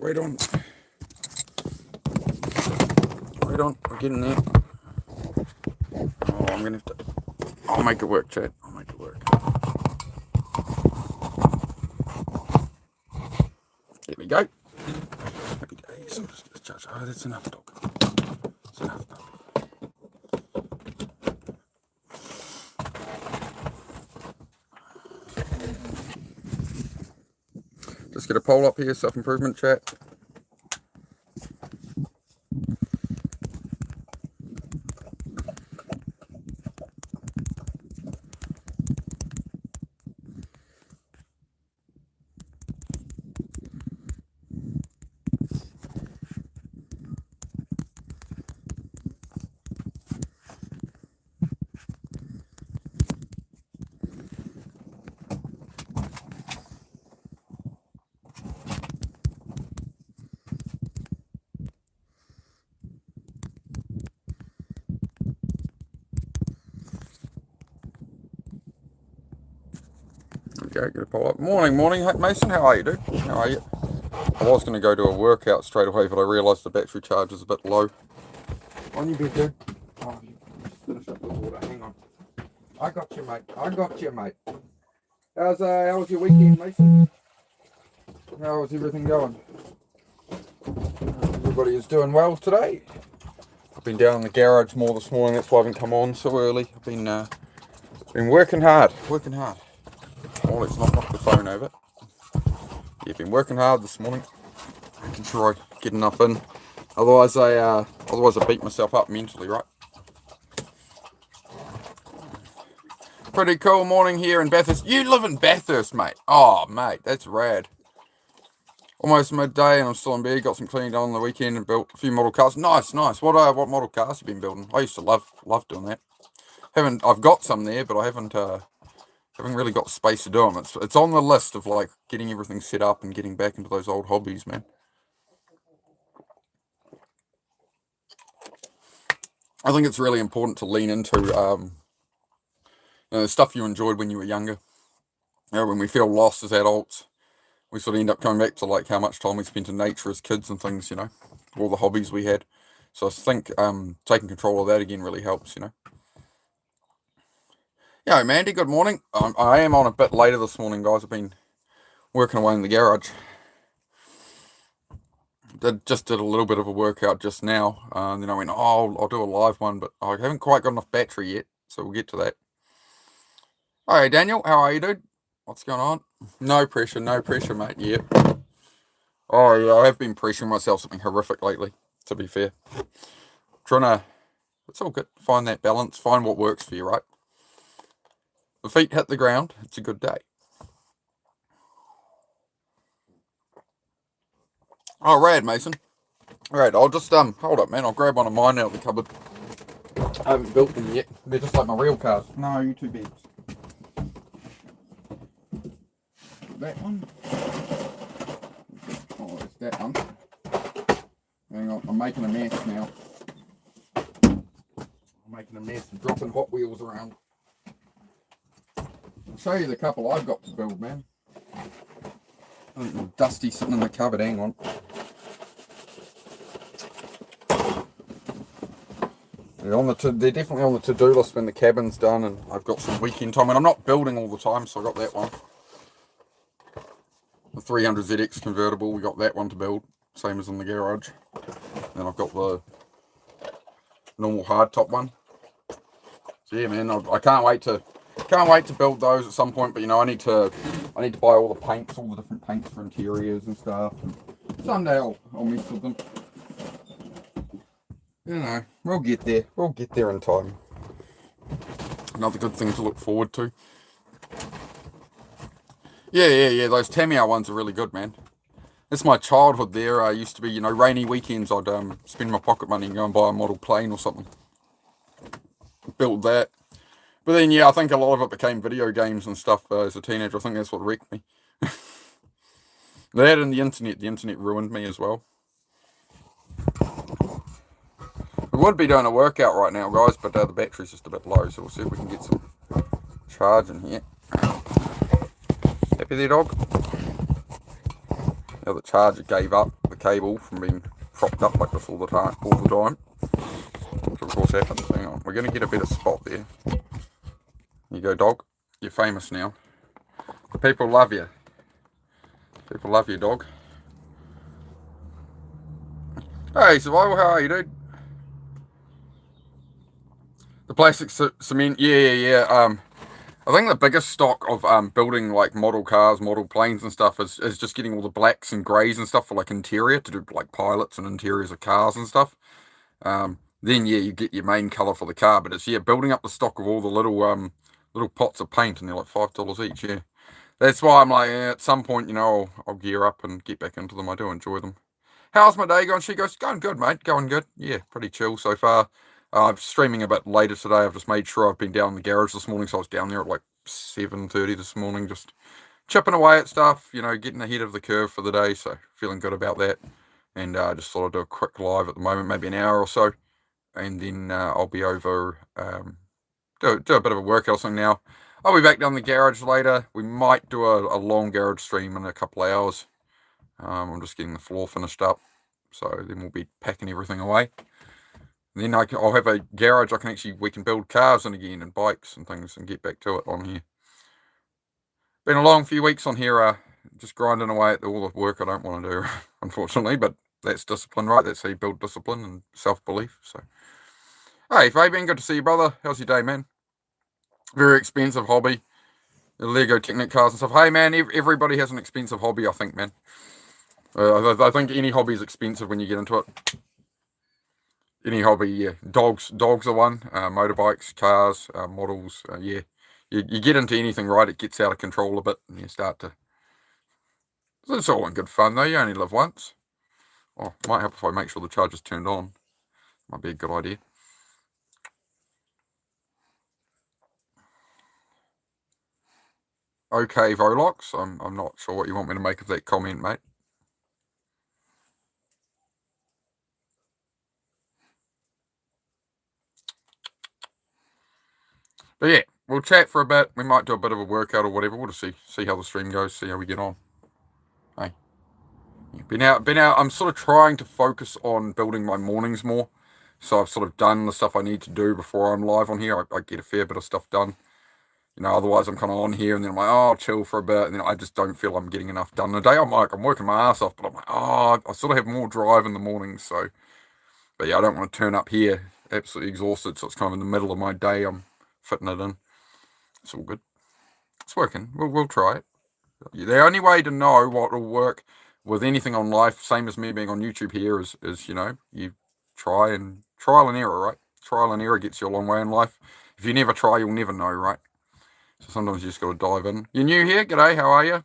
Wait on. Wait on. We're getting there. Oh, I'm gonna have to. I'll make it work, Chad. I'll make it work. There we go. Happy days. I'm just gonna charge. Oh, that's enough, dog. That's enough, dog. Just get a poll up here, self-improvement chat. Go get a poll up. Morning, hey, Mason. How are you, dude? How are you? I was going to go do a workout straight away, but I realised the battery charge is a bit low. On your bed, dude. Oh, just finish up the water. Hang on. I got you, mate. I got you, mate. How was your weekend, Mason? How was everything going? Everybody is doing well today. I've been down in the garage more this morning. That's why I haven't come on so early. I've been working hard. Oh, let's not knock the phone over. Yeah, been working hard this morning, making sure I get enough in. Otherwise I beat myself up mentally, right? Pretty cool morning here in Bathurst. You live in Bathurst, mate. Oh, mate, that's rad. Almost midday and I'm still in bed. Got some cleaning done on the weekend and built a few model cars. Nice. What model cars have you been building? I used to love doing that. I've got some there, but I haven't really got space to do them. It's on the list of like getting everything set up and getting back into those old hobbies, man. I think it's really important to lean into stuff you enjoyed when you were younger. When we feel lost as adults, we sort of end up coming back to like how much time we spent in nature as kids and things, all the hobbies we had. So I think taking control of that again really helps, Yeah, Mandy, good morning. I am on a bit later this morning, guys. I've been working away in the garage. Just did a little bit of a workout just now. Then I went, I'll do a live one, but I haven't quite got enough battery yet, so we'll get to that. Hey, Daniel, how are you, dude? What's going on? No pressure, mate. Yep. Oh, yeah, I have been pressuring myself something horrific lately, to be fair. It's all good. Find that balance, find what works for you, right? The feet hit the ground, it's a good day. Oh, rad, Mason. Alright, I'll just, hold up, man. I'll grab one of mine out of the cupboard. I haven't built them yet. They're just like my real cars. No, you too big. That one. Oh, it's that one. Hang on, I'm making a mess now. I'm dropping Hot Wheels around. I'll show you the couple I've got to build, man. I think they're dusty sitting in the cupboard, hang on. They're definitely on the to-do list when the cabin's done and I've got some weekend time. And I'm not building all the time, so I got that one. The 300ZX convertible, we got that one to build. Same as in the garage. Then I've got the normal hardtop one. So yeah, man, I can't wait to build those at some point. But I need to buy all the paints, all the different paints for interiors and stuff. And someday I'll mess with them. We'll get there. We'll get there in time. Another good thing to look forward to. Yeah. Those Tamiya ones are really good, man. That's my childhood there. I used to be, rainy weekends, I'd spend my pocket money and go and buy a model plane or something. Build that. But then, I think a lot of it became video games and stuff as a teenager. I think that's what wrecked me. That and the internet ruined me as well. We would be doing a workout right now, guys, but the battery's just a bit low, so we'll see if we can get some charge in here. Happy there, dog? Now the charger gave up the cable from being propped up like this all the time. Which of course happens. Hang on, we're going to get a better spot there. You go, dog. You're famous now. The people love you. People love you, dog. Hey, Survival, how are you, dude? The plastic cement, yeah. I think the biggest stock of building like model cars, model planes and stuff is just getting all the blacks and greys and stuff for like interior to do like pilots and interiors of cars and stuff. Then yeah, you get your main color for the car, but it's building up the stock of all the little pots of paint, and they're like $5 each. Yeah, that's why I'm like, at some point, I'll gear up and get back into them. I do enjoy them. How's my day going? She goes, going good, mate. Going good. Yeah, pretty chill so far. I'm streaming a bit later today. I've just made sure I've been down in the garage this morning, so I was down there at like 7:30 this morning, just chipping away at stuff, getting ahead of the curve for the day. So feeling good about that. And just thought I'd do a quick live at the moment, maybe an hour or so, and then I'll be over, do a bit of a workout thing now. I'll be back down the garage later. We might do a long garage stream in a couple of hours. I'm just getting the floor finished up, so then we'll be packing everything away. And then I'll have a garage we can build cars in again and bikes and things and get back to it on here. Been a long few weeks on here, just grinding away at all the work I don't want to do, unfortunately, but that's discipline, right? That's how you build discipline and self-belief. So, hey, Fabian, good to see you, brother. How's your day, man? Very expensive hobby. The Lego Technic cars and stuff. Hey, man, everybody has an expensive hobby, I think, man. I think any hobby is expensive when you get into it. Any hobby, yeah. Dogs are one. Motorbikes, cars, models, yeah. You get into anything, right? It gets out of control a bit, and you start to. It's all in good fun, though. You only live once. Oh, it might help if I make sure the charger's turned on. Might be a good idea. Okay, Volox. I'm not sure what you want me to make of that comment, mate. But yeah, we'll chat for a bit. We might do a bit of a workout or whatever. We'll just see how the stream goes, see how we get on. Hey, been out. I'm sort of trying to focus on building my mornings more. So I've sort of done the stuff I need to do before I'm live on here. I get a fair bit of stuff done. Otherwise I'm kind of on here and then I'm like, oh, I'll chill for a bit, and then I just don't feel I'm getting enough done in a day. I'm working my ass off, but I'm like, oh, I sort of have more drive in the mornings. So, but yeah, I don't want to turn up here absolutely exhausted. So it's kind of in the middle of my day. I'm fitting it in. It's all good. It's working. We'll try it. The only way to know what will work with anything on life, same as me being on YouTube here, is you trial and error, right? Trial and error gets you a long way in life. If you never try, you'll never know, right? So sometimes you just got to dive in. You're new here? G'day, how are you?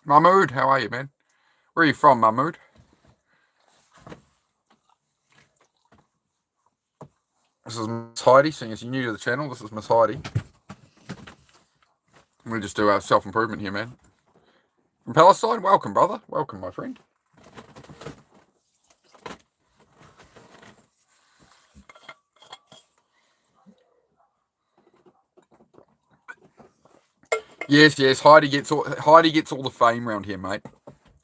Mahmood, how are you, man? Where are you from, Mahmood? This is Miss Heidi, seeing as you're new to the channel. This is Miss Heidi. We'll just do our self-improvement here, man. From Palestine, welcome, brother. Welcome, my friend. Yes. Heidi gets all the fame around here, mate.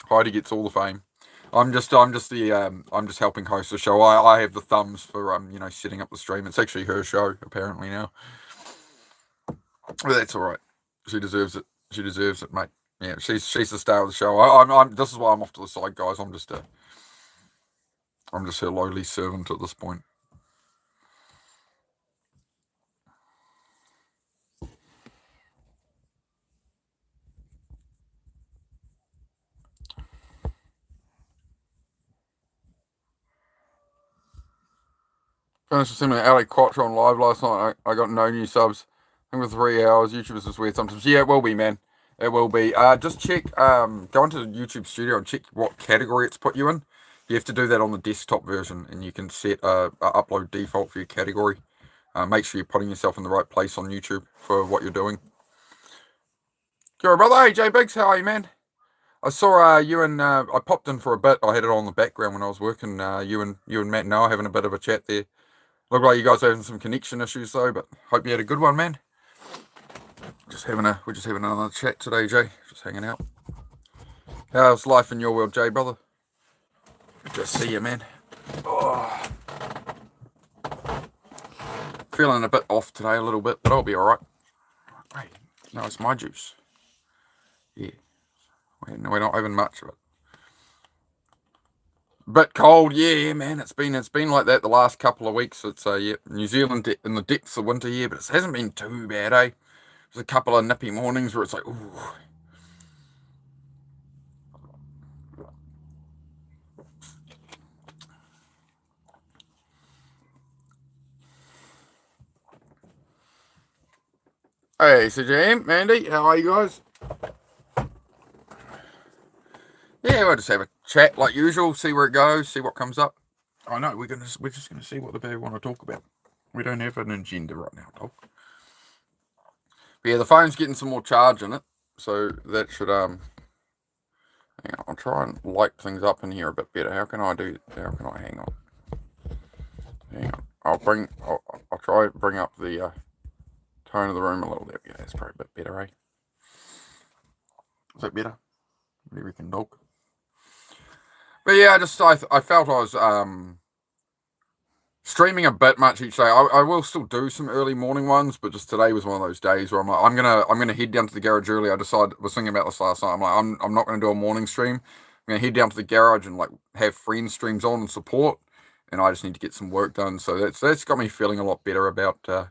Heidi gets all the fame. I'm just helping host the show. I have the thumbs for setting up the stream. It's actually her show apparently now. But that's all right. She deserves it. She deserves it, mate. Yeah, she's the star of the show. I'm this is why I'm off to the side, guys. I'm just her lowly servant at this point. Finished streaming Ali Quattro on live last night. I got no new subs. I think for 3 hours. YouTube is just weird sometimes. Yeah, it will be, man. It will be. Just check. Go into the YouTube Studio and check what category it's put you in. You have to do that on the desktop version, and you can set a upload default for your category. Make sure you're putting yourself in the right place on YouTube for what you're doing. Kia ora, brother. Hey, Jay Biggs, how are you, man? I saw you and I popped in for a bit. I had it on the background when I was working. You and Matt and I having a bit of a chat there. Looked like you guys were having some connection issues though, but hope you had a good one, man. We're just having another chat today, Jay. Just hanging out. How's life in your world, Jay, brother? Good to see you, man. Oh. Feeling a bit off today, a little bit, but I'll be alright. Hey, no, it's my juice. Yeah. We're not having much of it. Bit cold, yeah, man. It's been like that the last couple of weeks. It's New Zealand in the depths of winter here, but it hasn't been too bad, eh? There's a couple of nippy mornings where it's like, ooh. Hey, CJ, Mandy, how are you guys? Yeah, we'll just have a chat like usual, see where it goes, see what comes up. I know we're just gonna see what the bear want to talk about. We don't have an agenda right now, dog. But yeah, the phone's getting some more charge in it, so that should hang on, I'll try and light things up in here a bit better. How can I hang on? Hang on. I'll try and bring up the tone of the room a little bit. Yeah, that's probably a bit better, eh? Is that better? What do you reckon, dog? But yeah, I felt I was streaming a bit much each day. I will still do some early morning ones, but just today was one of those days where I'm like, I'm gonna head down to the garage early. I was thinking about this last night. I'm like, I'm not gonna do a morning stream. I'm gonna head down to the garage and like have friend streams on and support, and I just need to get some work done. So that's got me feeling a lot better about the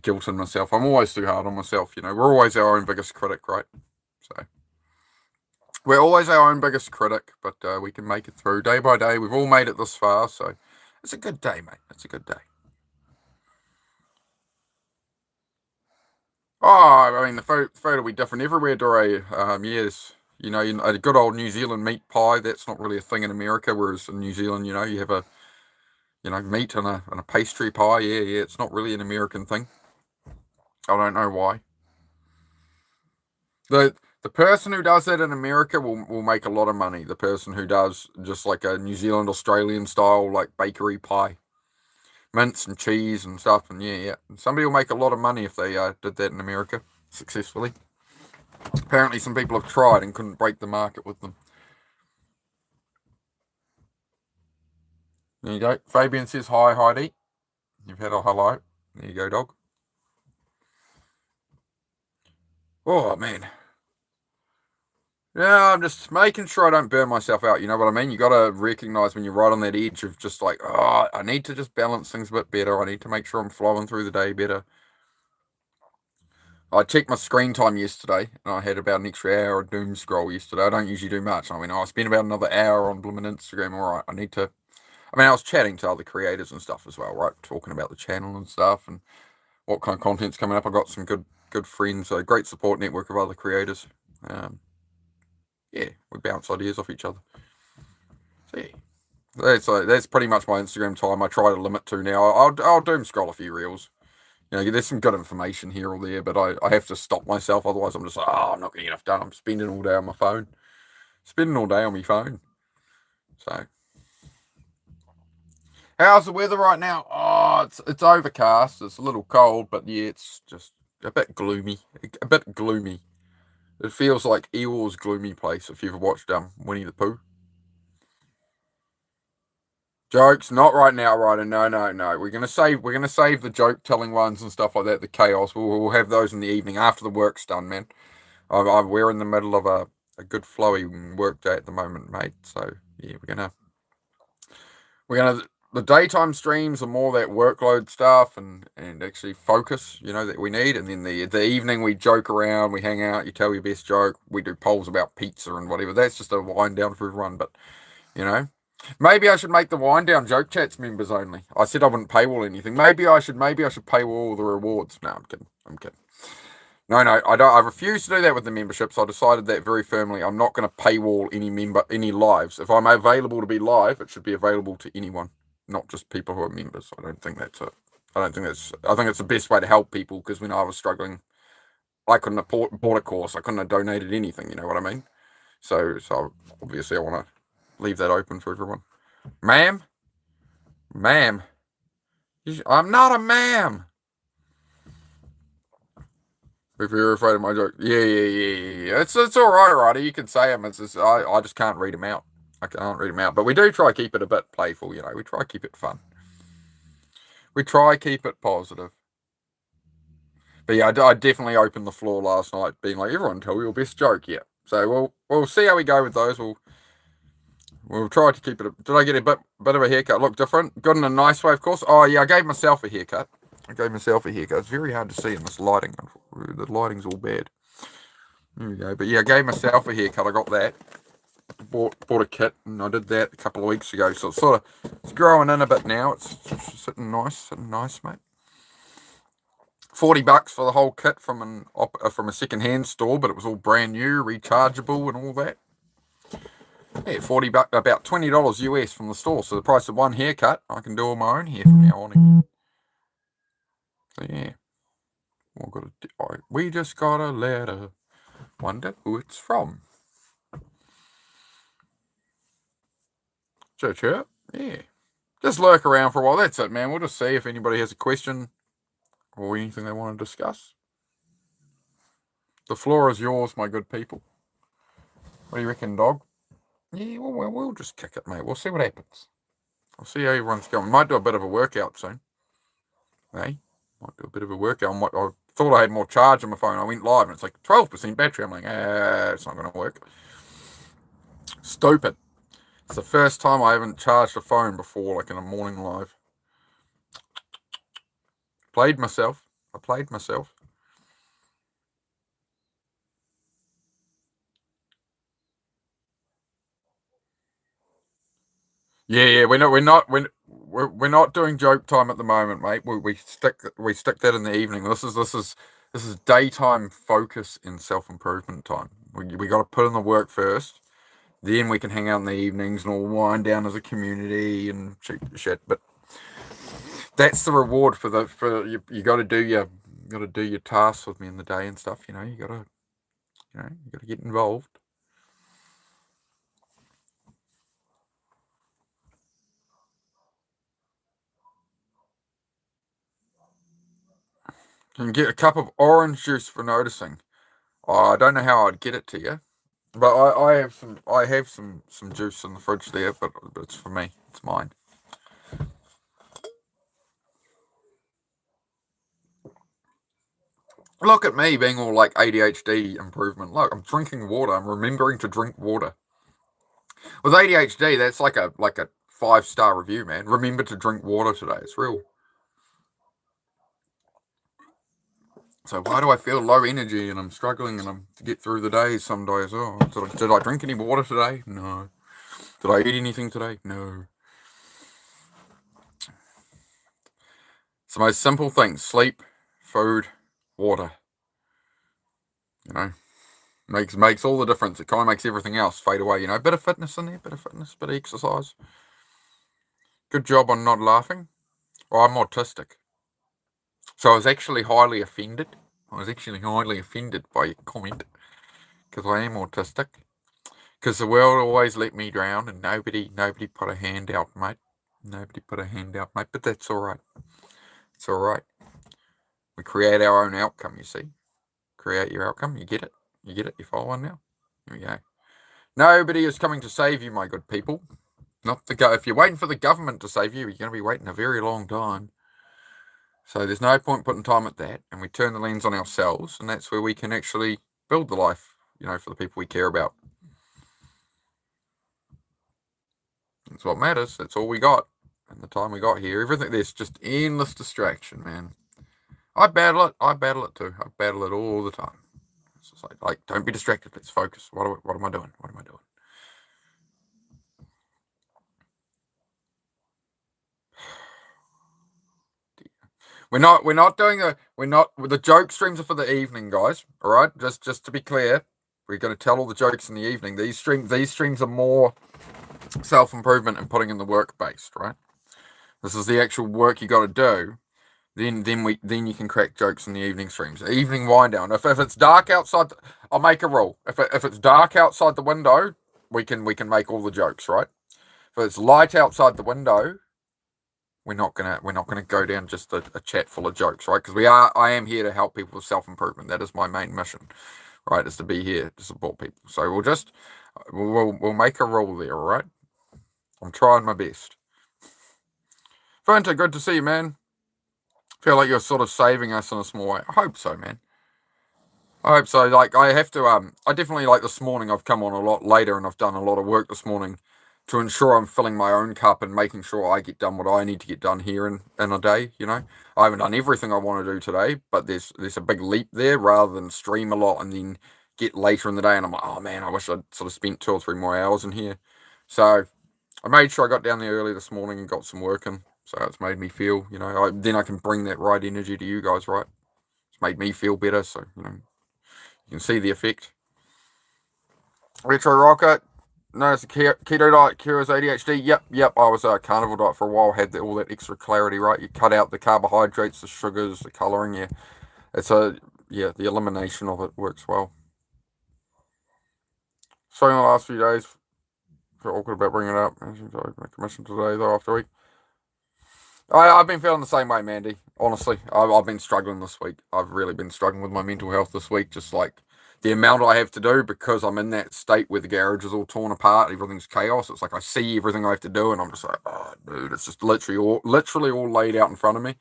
guilt in myself. I'm always too hard on myself. We're always our own biggest critic, right? So we're always our own biggest critic, but we can make it through day by day. We've all made it this far, so it's a good day, mate. It's a good day. Oh, I mean, the photo will be different everywhere, Dore. Yes, a good old New Zealand meat pie, that's not really a thing in America, whereas in New Zealand, you have a, meat and a pastry pie. Yeah, it's not really an American thing. I don't know why. The person who does that in America will make a lot of money. The person who does just like a New Zealand, Australian style, like bakery pie, mince and cheese and stuff, and yeah. Somebody will make a lot of money if they did that in America successfully. Apparently, some people have tried and couldn't break the market with them. There you go. Fabian says hi, Heidi. You've had a hello. There you go, dog. Oh, man. Yeah, I'm just making sure I don't burn myself out. You know what I mean? You got to recognize when you're right on that edge of just like, oh, I need to just balance things a bit better. I need to make sure I'm flowing through the day better. I checked my screen time yesterday, and I had about an extra hour of doom scroll yesterday. I don't usually do much. I mean, I spent about another hour on blooming Instagram. All right, I was chatting to other creators and stuff as well, right? Talking about the channel and stuff and what kind of content's coming up. I got some good friends, a great support network of other creators. Yeah, we bounce ideas off each other. So yeah, that's pretty much my Instagram time. I try to limit to now. I'll doom scroll a few reels. There's some good information here or there, but I have to stop myself. Otherwise, I'm just like, oh, I'm not getting enough done. I'm spending all day on my phone. Spending all day on my phone. So, how's the weather right now? Oh, it's overcast. It's a little cold, but yeah, it's just a bit gloomy. A bit gloomy. It feels like Eeyore's gloomy place. If you've ever watched Winnie the Pooh. Jokes, not right now, Ryder. No. We're gonna save the joke telling ones and stuff like that. The chaos. We'll have those in the evening after the work's done, man. We're in the middle of a good flowy work day at the moment, mate. So yeah, we're gonna the daytime streams are more that workload stuff and actually focus, that we need. And then the evening we joke around, we hang out, you tell your best joke, we do polls about pizza and whatever. That's just a wind down for everyone, but maybe I should make the wind down joke chats members only. I said I wouldn't paywall anything. Maybe I should paywall all the rewards. No, I'm kidding. No, I don't. I refuse to do that with the memberships. I decided that very firmly. I'm not going to paywall any lives. If I'm available to be live, it should be available to anyone, not just people who are members. I think it's the best way to help people, because when I was struggling, I couldn't have bought a course. I couldn't have donated anything. You know what I mean? So obviously I want to leave that open for everyone. Ma'am, I'm not a ma'am. If you're afraid of my joke, yeah. It's all right, Ryder. You can say them. It's just, I just can't read them out. I can't read them out. But we do try to keep it a bit playful, you know. We try to keep it fun. We try to keep it positive. But yeah, I definitely opened the floor last night, being like, everyone tell your best joke, yeah. So we'll see how we go with those. We'll try to keep it. Did I get a bit of a haircut? Look different? Good in a nice way, of course. Oh yeah, I gave myself a haircut. It's very hard to see in this lighting. The lighting's all bad. There we go. But yeah, I gave myself a haircut. I got that. Bought a kit, and I did that a couple of weeks ago. So it's growing in a bit now. It's sitting nice, mate. $40 for the whole kit from a second-hand store, but it was all brand new, rechargeable, and all that. Yeah, $40, about $20 US from the store. So the price of one haircut, I can do all my own hair from now on. So yeah, we just got a letter. Wonder who it's from. Sure. Yeah. Just lurk around for a while. That's it, man. We'll just see if anybody has a question or anything they want to discuss. The floor is yours, my good people. What do you reckon, dog? Yeah, well, we'll just kick it, mate. We'll see what happens. I'll see how everyone's going. Might do a bit of a workout soon. Hey? Might do a bit of a workout. I thought I had more charge on my phone. I went live and it's like 12% battery. I'm like, it's not going to work. Stupid. It's the first time I haven't charged a phone before, like in a morning live. I played myself. Yeah. We're not doing joke time at the moment, mate. We stick that in the evening. This is daytime focus and self-improvement time. We got to put in the work first. Then we can hang out in the evenings and all wind down as a community and shoot the shit. But that's the reward for you got to do your tasks with me in the day and stuff. You got to get involved. You can get a cup of orange juice for noticing. I don't know how I'd get it to you, but I have some juice in the fridge there, but it's for me. It's mine. Look at me being all like ADHD improvement. Look, I'm drinking water. I'm remembering to drink water. With ADHD, that's like a 5-star review, man. Remember to drink water today. It's real. So why do I feel low energy and I'm struggling and I'm to get through the day some days? Oh, did I drink any water today? No. Did I eat anything today? No. It's the most simple things: sleep, food, water. Makes all the difference. It kind of makes everything else fade away. Bit of fitness in there, bit of exercise. Good job on not laughing. Well, I'm autistic, so I was actually highly offended. by your comment because I am autistic. Because the world always let me drown and nobody put a hand out, mate. But that's all right. It's all right. We create our own outcome, you see. Create your outcome. You get it. You follow one now? Here we go. Nobody is coming to save you, my good people. If you're waiting for the government to save you, you're going to be waiting a very long time. So there's no point putting time at that. And we turn the lens on ourselves, and that's where we can actually build the life, for the people we care about. That's what matters. That's all we got. And the time we got here, there's just endless distraction, man. I battle it too. I battle it all the time. It's just like don't be distracted. Let's focus. What am I doing? We're not doing the joke streams are for the evening, guys. All right, just to be clear, we're going to tell all the jokes in the evening. These streams are more self-improvement and putting in the work based, right? This is the actual work you got to do. Then you can crack jokes in the evening streams. Evening wind down. If it's dark outside, I'll make a rule. If it's dark outside the window, we can make all the jokes, right? If it's light outside the window, we're not gonna go down just a chat full of jokes, right? Because I am here to help people with self-improvement. That is my main mission, right? Is to be here to support people. So we'll make a rule there, all right? I'm trying my best. Vernta, good to see you, man. Feel like you're sort of saving us in a small way. I hope so, man. I hope so. Like, I have to, I definitely, like, this morning I've come on a lot later and I've done a lot of work this morning to ensure I'm filling my own cup and making sure I get done what I need to get done here in a day, you know. I haven't done everything I want to do today, but there's a big leap there rather than stream a lot and then get later in the day and I'm like, oh man, I wish I'd sort of spent 2 or 3 more hours in here. So I made sure I got down there early this morning and got some work in. So it's made me feel, you know, then I can bring that right energy to you guys, right? It's made me feel better, so, you know, you can see the effect. Retro Rocket, notice the keto diet cures ADHD. Yep, I was a carnivore diet for a while, had all that extra clarity, right? You cut out the carbohydrates, the sugars, the colouring, yeah. The elimination of it works well. So in the last few days, feel awkward about bringing it up. I commission today, though, after a week. I've been feeling the same way, Mandy. Honestly, I've been struggling this week. I've really been struggling with my mental health this week. Just like the amount I have to do because I'm in that state where the garage is all torn apart. Everything's chaos. It's like I see everything I have to do, and I'm just like, oh, dude, it's just literally all laid out in front of me.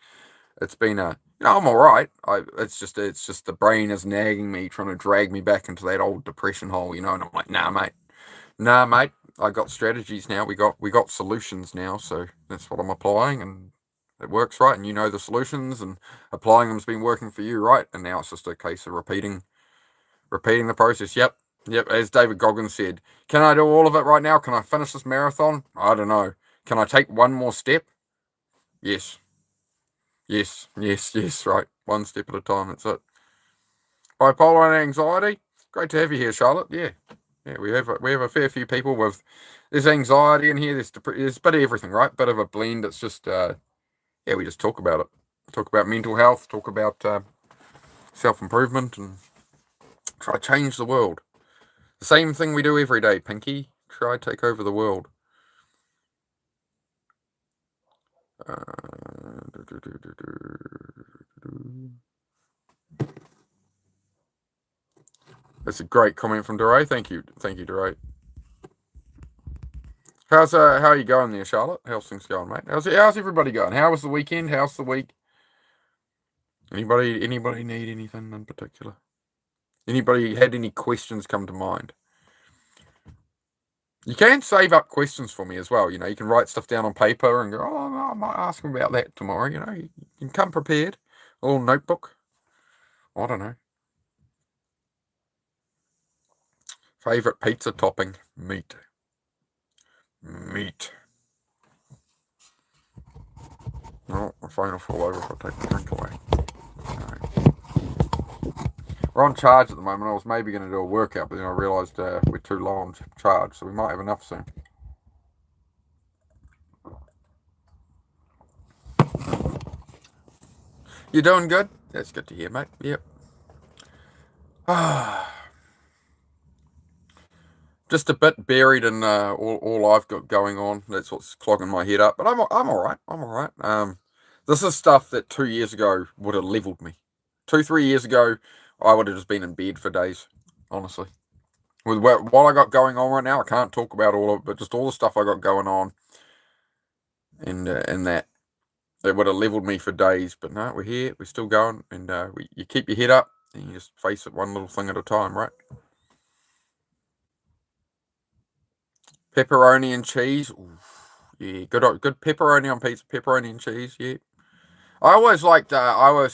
It's been I'm all right. It's just the brain is nagging me, trying to drag me back into that old depression hole, you know. And I'm like, nah, mate. I got strategies now. We got solutions now. So that's what I'm applying, and it works, right? And you know the solutions, and applying them's been working for you, right? And now it's just a case of repeating the process. Yep. As David Goggins said, can I do all of it right now? Can I finish this marathon? I don't know. Can I take one more step? Yes. Right. One step at a time. That's it. Bipolar and anxiety. Great to have you here, Charlotte. Yeah, we have a fair few people with. There's anxiety in here. There's a bit of everything, right? Bit of a blend. It's just we just talk about it. Talk about mental health. Talk about self-improvement and try to change the world. The same thing we do every day, Pinky. Try to take over the world. That's a great comment from DeRay. Thank you, DeRay. How are you going there, Charlotte? How's things going, mate? How's everybody going? How was the weekend? How's the week? Anybody need anything in particular? Anybody had any questions come to mind? You can save up questions for me as well. You know, you can write stuff down on paper and go, I might ask them about that tomorrow. You know, you can come prepared. A little notebook. I don't know. Favorite pizza topping? Meat. Oh, my phone will fall over if I take the drink away. No. We're on charge at the moment. I was maybe going to do a workout, but then I realised we're too low on charge, so we might have enough soon. You doing good? That's good to hear, mate. Yep. Just a bit buried in all I've got going on. That's what's clogging my head up. But I'm all right. This is stuff that 2 years ago would have leveled me. 3 years ago, I would have just been in bed for days, honestly. With what I got going on right now, I can't talk about all of it, but just all the stuff I got going on, and that it would have leveled me for days. But no, we're here, we're still going, and you keep your head up, and you just face it one little thing at a time, right? Pepperoni and cheese, yeah, good pepperoni on pizza, pepperoni and cheese, yeah. I always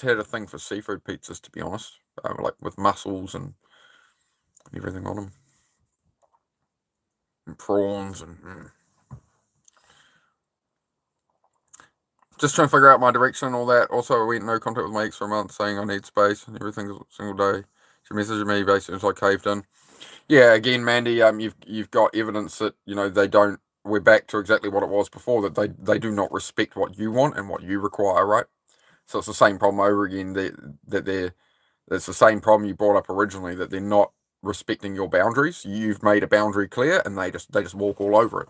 had a thing for seafood pizzas, to be honest, like with mussels and everything on them, and prawns and. Just trying to figure out my direction and all that. Also, I went no contact with my ex for a month, saying I need space and every single day. She messaged me basically until I caved in. Yeah, again, Mandy, you've got evidence that they don't. We're back to exactly what it was before. That they do not respect what you want and what you require, right? So it's the same problem over again. It's the same problem you brought up originally. That they're not respecting your boundaries. You've made a boundary clear, and they just walk all over it.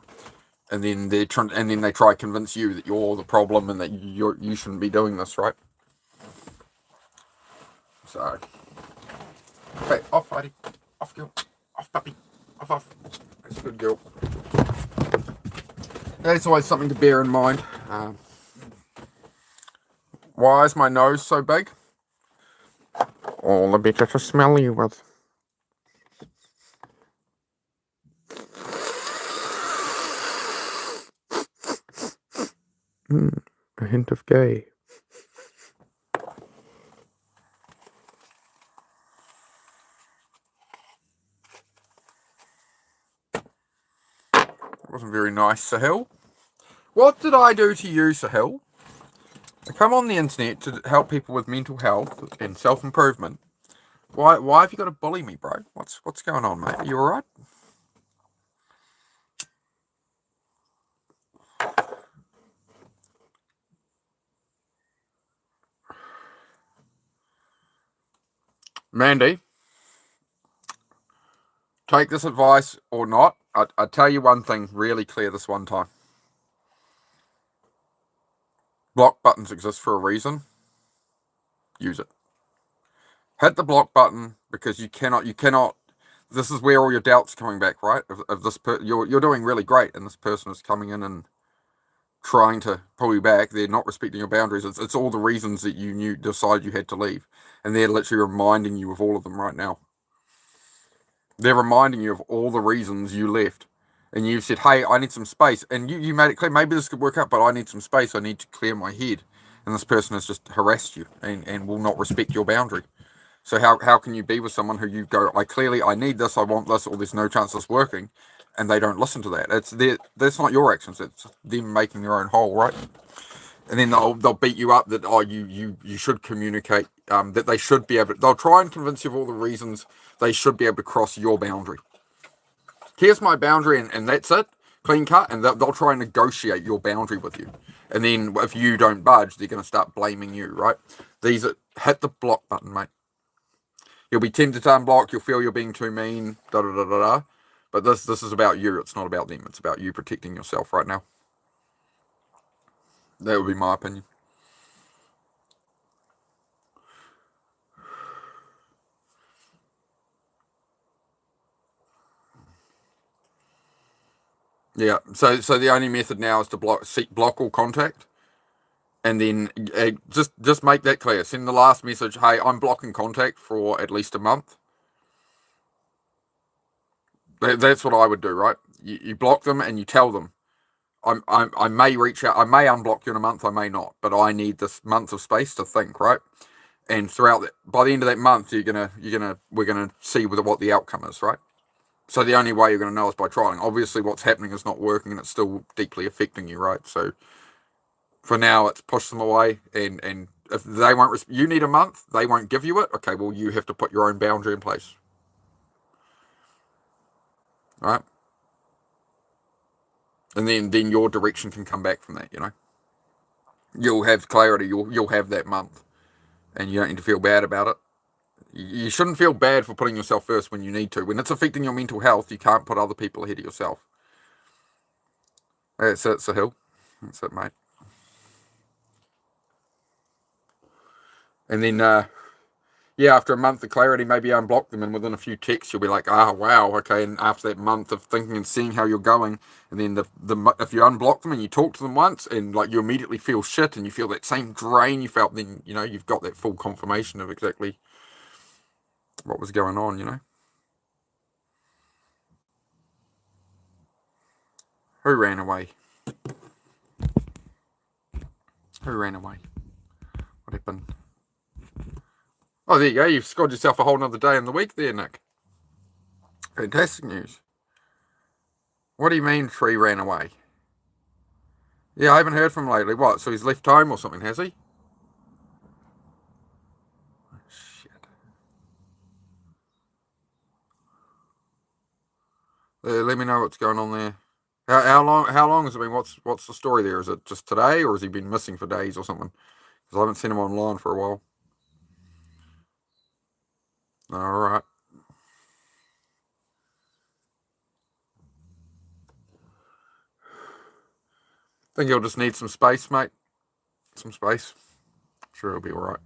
and then they try to convince you that you're the problem and that you shouldn't be doing this, right? So, okay, off, Heidi, off, girl, off, puppy, off. That's a good girl. That's always something to bear in mind. Why is my nose so big? All the better to smell you with. A hint of gay. Wasn't very nice, Sahil. What did I do to you, Sahil? I come on the internet to help people with mental health and self-improvement. Why have you got to bully me, bro? What's going on, mate? Are you alright? Mandy, take this advice or not. I tell you one thing really clear this one time. Block buttons exist for a reason. Use it. Hit the block button because you cannot. This is where all your doubts are coming back, right? Of this, you're doing really great, and this person is coming in and trying to pull you back. They're not respecting your boundaries. It's all the reasons that you decided you had to leave, and they're literally reminding you of all of them right now. They're reminding you of all the reasons you left, and you said, "Hey, I need some space," and you made it clear. Maybe this could work out, but I need some space. I need to clear my head, and this person has just harassed you and will not respect your boundary. So how can you be with someone who you go, I need this, I want this, or there's no chance this working, and they don't listen to that? That's not your actions. It's them making their own hole, right? And then they'll beat you up that you should communicate, that they should be able to, they'll try and convince you of all the reasons they should be able to cross your boundary. Here's my boundary, and that's it, clean cut, and they'll try and negotiate your boundary with you. And then if you don't budge, they're going to start blaming you, right? Hit the block button, mate. You'll be tempted to unblock. You'll feel you're being too mean. Da da da da da. But this is about you. It's not about them. It's about you protecting yourself right now. That would be my opinion. Yeah. So the only method now is to block all contact, and then just make that clear. Send the last message. Hey, I'm blocking contact for at least a month. That's what I would do, right? You block them and you tell them, I may reach out, I may unblock you in a month, I may not, but I need this month of space to think, right? And throughout that, by the end of that month, we're gonna see what the outcome is, right? So the only way you're gonna know is by trialing. Obviously, what's happening is not working, and it's still deeply affecting you, right? So for now, it's push them away, and if they won't, you need a month, they won't give you it. Okay, well, you have to put your own boundary in place, right? And then your direction can come back from that. You'll have clarity. You'll have that month, and you don't need to feel bad about it. You shouldn't feel bad for putting yourself first when you need to. When it's affecting your mental health, you can't put other people ahead of yourself. That's it, Sahil. That's it, mate. And then, after a month of clarity, maybe unblock them, and within a few texts, you'll be like, wow, okay. And after that month of thinking and seeing how you're going, and then if you unblock them and you talk to them once, and you immediately feel shit, and you feel that same drain you felt, then you've got that full confirmation of exactly what was going on. Who ran away? Who ran away? What happened? Oh, there you go. You've scored yourself a whole nother day in the week there, Nick. Fantastic news. What do you mean Tree ran away? Yeah, I haven't heard from him lately. What, so he's left home or something, has he? Oh, shit. Let me know what's going on there. How long has it been? What's the story there? Is it just today, or has he been missing for days or something? Because I haven't seen him online for a while. All right. think he'll just need some space, mate. Some space. Sure, he'll be all right.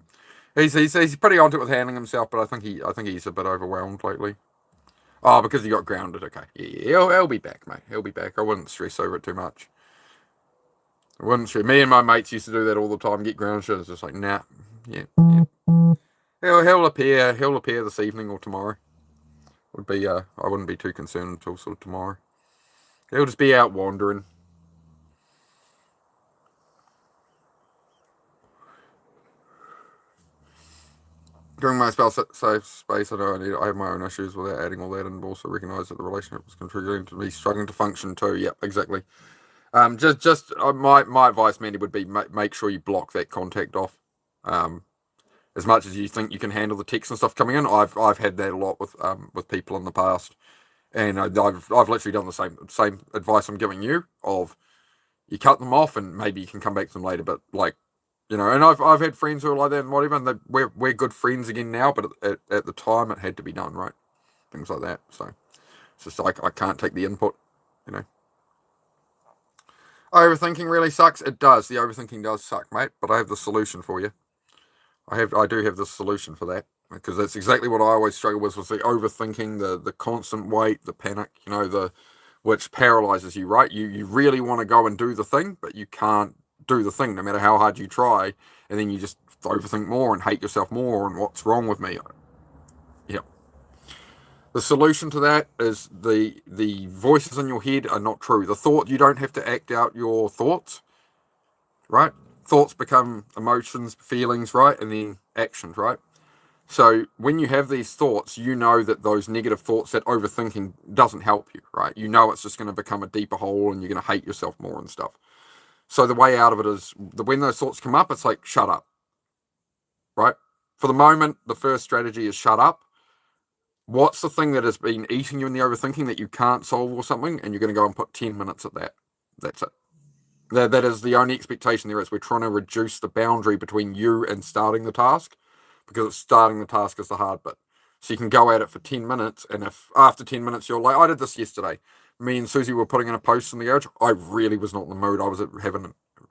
He's pretty onto it with handling himself, but I think he's a bit overwhelmed lately. Oh, because he got grounded. Okay, yeah, he'll be back, mate. He'll be back. I wouldn't stress over it too much. I wouldn't stress. Me and my mates used to do that all the time. Get grounded shit. It's just like, nah, yeah. He'll appear. He'll appear this evening or tomorrow. Would be. I wouldn't be too concerned until sort of tomorrow. He'll just be out wandering. During my safe space, I know I have my own issues without adding all that, and also recognise that the relationship was contributing to me struggling to function too. Yep, exactly. Just my advice, Mandy, would be make sure you block that contact off. As much as you think you can handle the text and stuff coming in, I've had that a lot with people in the past, and I've literally done the same advice I'm giving you of you cut them off and maybe you can come back to them later, but like. And I've had friends who are like that and whatever, and we're good friends again now, but at the time it had to be done, right? Things like that. So it's just like I can't take the input, Overthinking really sucks. It does. The overthinking does suck, mate. But I have the solution for you. I do have the solution for that because that's exactly what I always struggle with was the overthinking, the constant weight, the panic, which paralyzes you, right? You really want to go and do the thing, but you can't do the thing no matter how hard you try, and then you just overthink more and hate yourself more and what's wrong with me. Yep. The solution to that is the voices in your head are not true. You don't have to act out your thoughts, right? Thoughts become emotions, feelings, right? And then actions, right? So when you have these thoughts, you know that those negative thoughts, that overthinking doesn't help you, right? You know it's just going to become a deeper hole and you're going to hate yourself more and stuff. So the way out of it is when those thoughts come up, it's like, shut up, right? For the moment, the first strategy is shut up. What's the thing that has been eating you in the overthinking that you can't solve or something? And you're going to go and put 10 minutes at that. That's it. That is the only expectation there is. We're trying to reduce the boundary between you and starting the task because it's starting the task is the hard bit. So you can go at it for 10 minutes. And if after 10 minutes, you're like, I did this yesterday. Me and Susie were putting in a post in the garage. I really was not in the mood.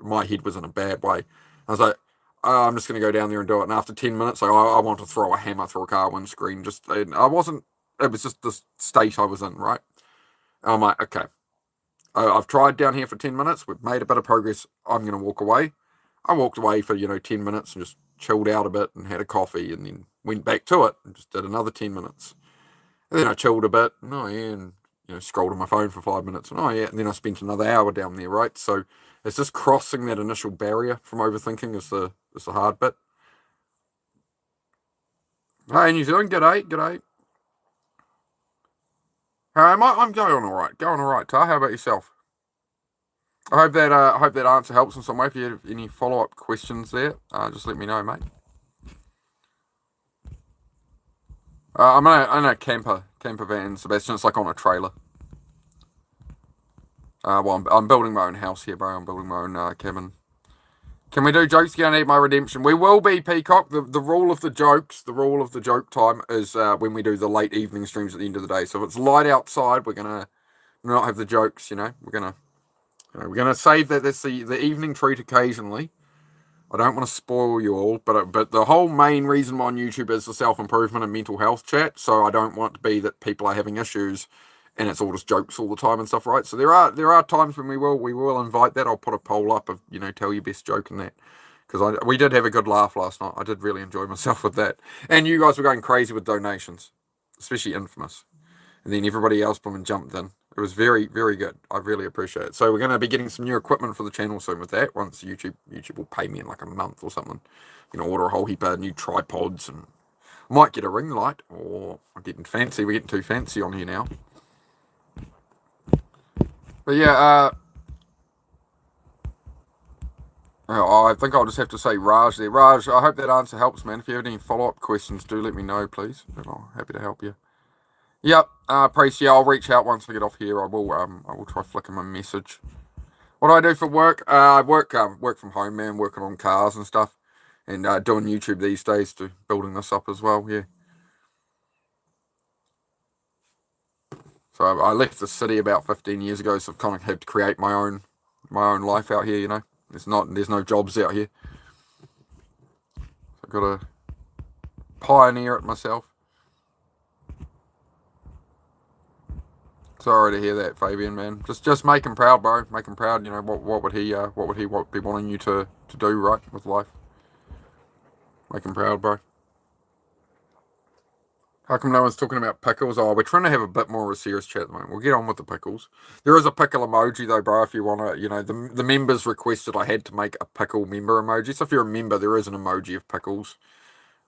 My head was in a bad way. I was like, I'm just going to go down there and do it. And after 10 minutes, I want to throw a hammer through a car windscreen. It was just the state I was in, right? And I'm like, okay, I've tried down here for 10 minutes. We've made a bit of progress. I'm going to walk away. I walked away for, 10 minutes and just chilled out a bit and had a coffee and then went back to it and just did another 10 minutes. And then I chilled a bit. And scrolled on my phone for 5 minutes. And and then I spent another hour down there, right? So it's just crossing that initial barrier from overthinking is the hard bit. Hey, New Zealand, g'day. I'm going all right. Ta. How about yourself? I hope that answer helps in some way. If you have any follow-up questions there, just let me know, mate. I'm in a camper van, Sebastian. It's like on a trailer. I'm building my own house here, bro. I'm building my own cabin. Can we do jokes? Gonna need my redemption. We will be, Peacock. The rule of the joke time is when we do the late evening streams at the end of the day. So if it's light outside, we're gonna not have the jokes. We're gonna save that. That's the evening treat occasionally. I don't want to spoil you all, but the whole main reason on YouTube is the self-improvement and mental health chat. So I don't want to be that people are having issues and it's all just jokes all the time and stuff, right? So there are times when we will invite that. I'll put a poll up of tell your best joke and that because we did have a good laugh last night. I did really enjoy myself with that, and you guys were going crazy with donations, especially Infamous, and then everybody else jumped in. It was very, very good. I really appreciate it. So we're going to be getting some new equipment for the channel soon with that. Once YouTube will pay me in like a month or something. Order a whole heap of new tripods and I might get a ring light or I'm getting fancy. We're getting too fancy on here now. But yeah, I think I'll just have to say Raj there. Raj, I hope that answer helps, man. If you have any follow-up questions, do let me know, please. And I'm happy to help you. Yep, Priest, yeah, I'll reach out once we get off here. I will try flicking my message. What do I do for work? I work from home, man, working on cars and stuff, and doing YouTube these days, to building this up as well, yeah. So I left the city about 15 years ago, so I've kind of had to create my own my own life out here, you know. There's no jobs out here. I've got to pioneer it myself. Sorry to hear that, Fabian, man. Just make him proud, bro. Make him proud. You know what would he be wanting you to do, right, with life? Make him proud, bro. How come no one's talking about pickles? Oh, we're trying to have a bit more of a serious chat at the moment. We'll get on with the pickles. There is a pickle emoji though, bro. If you want to, you know, the members requested I had to make a pickle member emoji. So if you're a member, there is an emoji of pickles.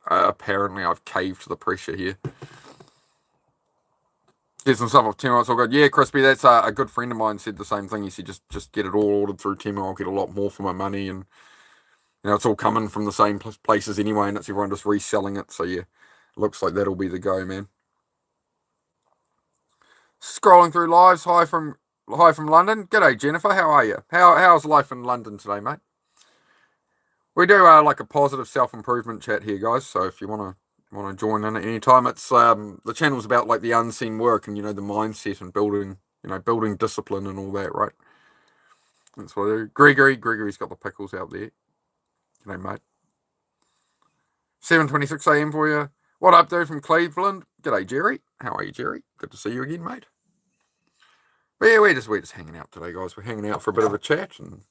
Apparently, I've caved to the pressure here. Get some stuff off Temu. It's all good. Yeah, Crispy, that's a good friend of mine said the same thing. He said just get it all ordered through Temu. I'll get a lot more for my money, and you know it's all coming from the same places anyway, and it's everyone just reselling it. So yeah, looks like that'll be the go, man. Scrolling through lives. Hi from London. G'day, Jennifer. How are you? How's life in London today, mate? We do like a positive self-improvement chat here, guys. So if you want to join in at any time, it's the channel's about like the unseen work and you know the mindset and building discipline and all that, right? That's what I do. Gregory's got the pickles out there. G'day, mate. 7:26 a.m. for you. What up, dude from Cleveland? G'day, Jerry. How are you, Jerry? Good to see you again, mate. But yeah, we're just hanging out today, guys. We're hanging out for a bit of a chat, and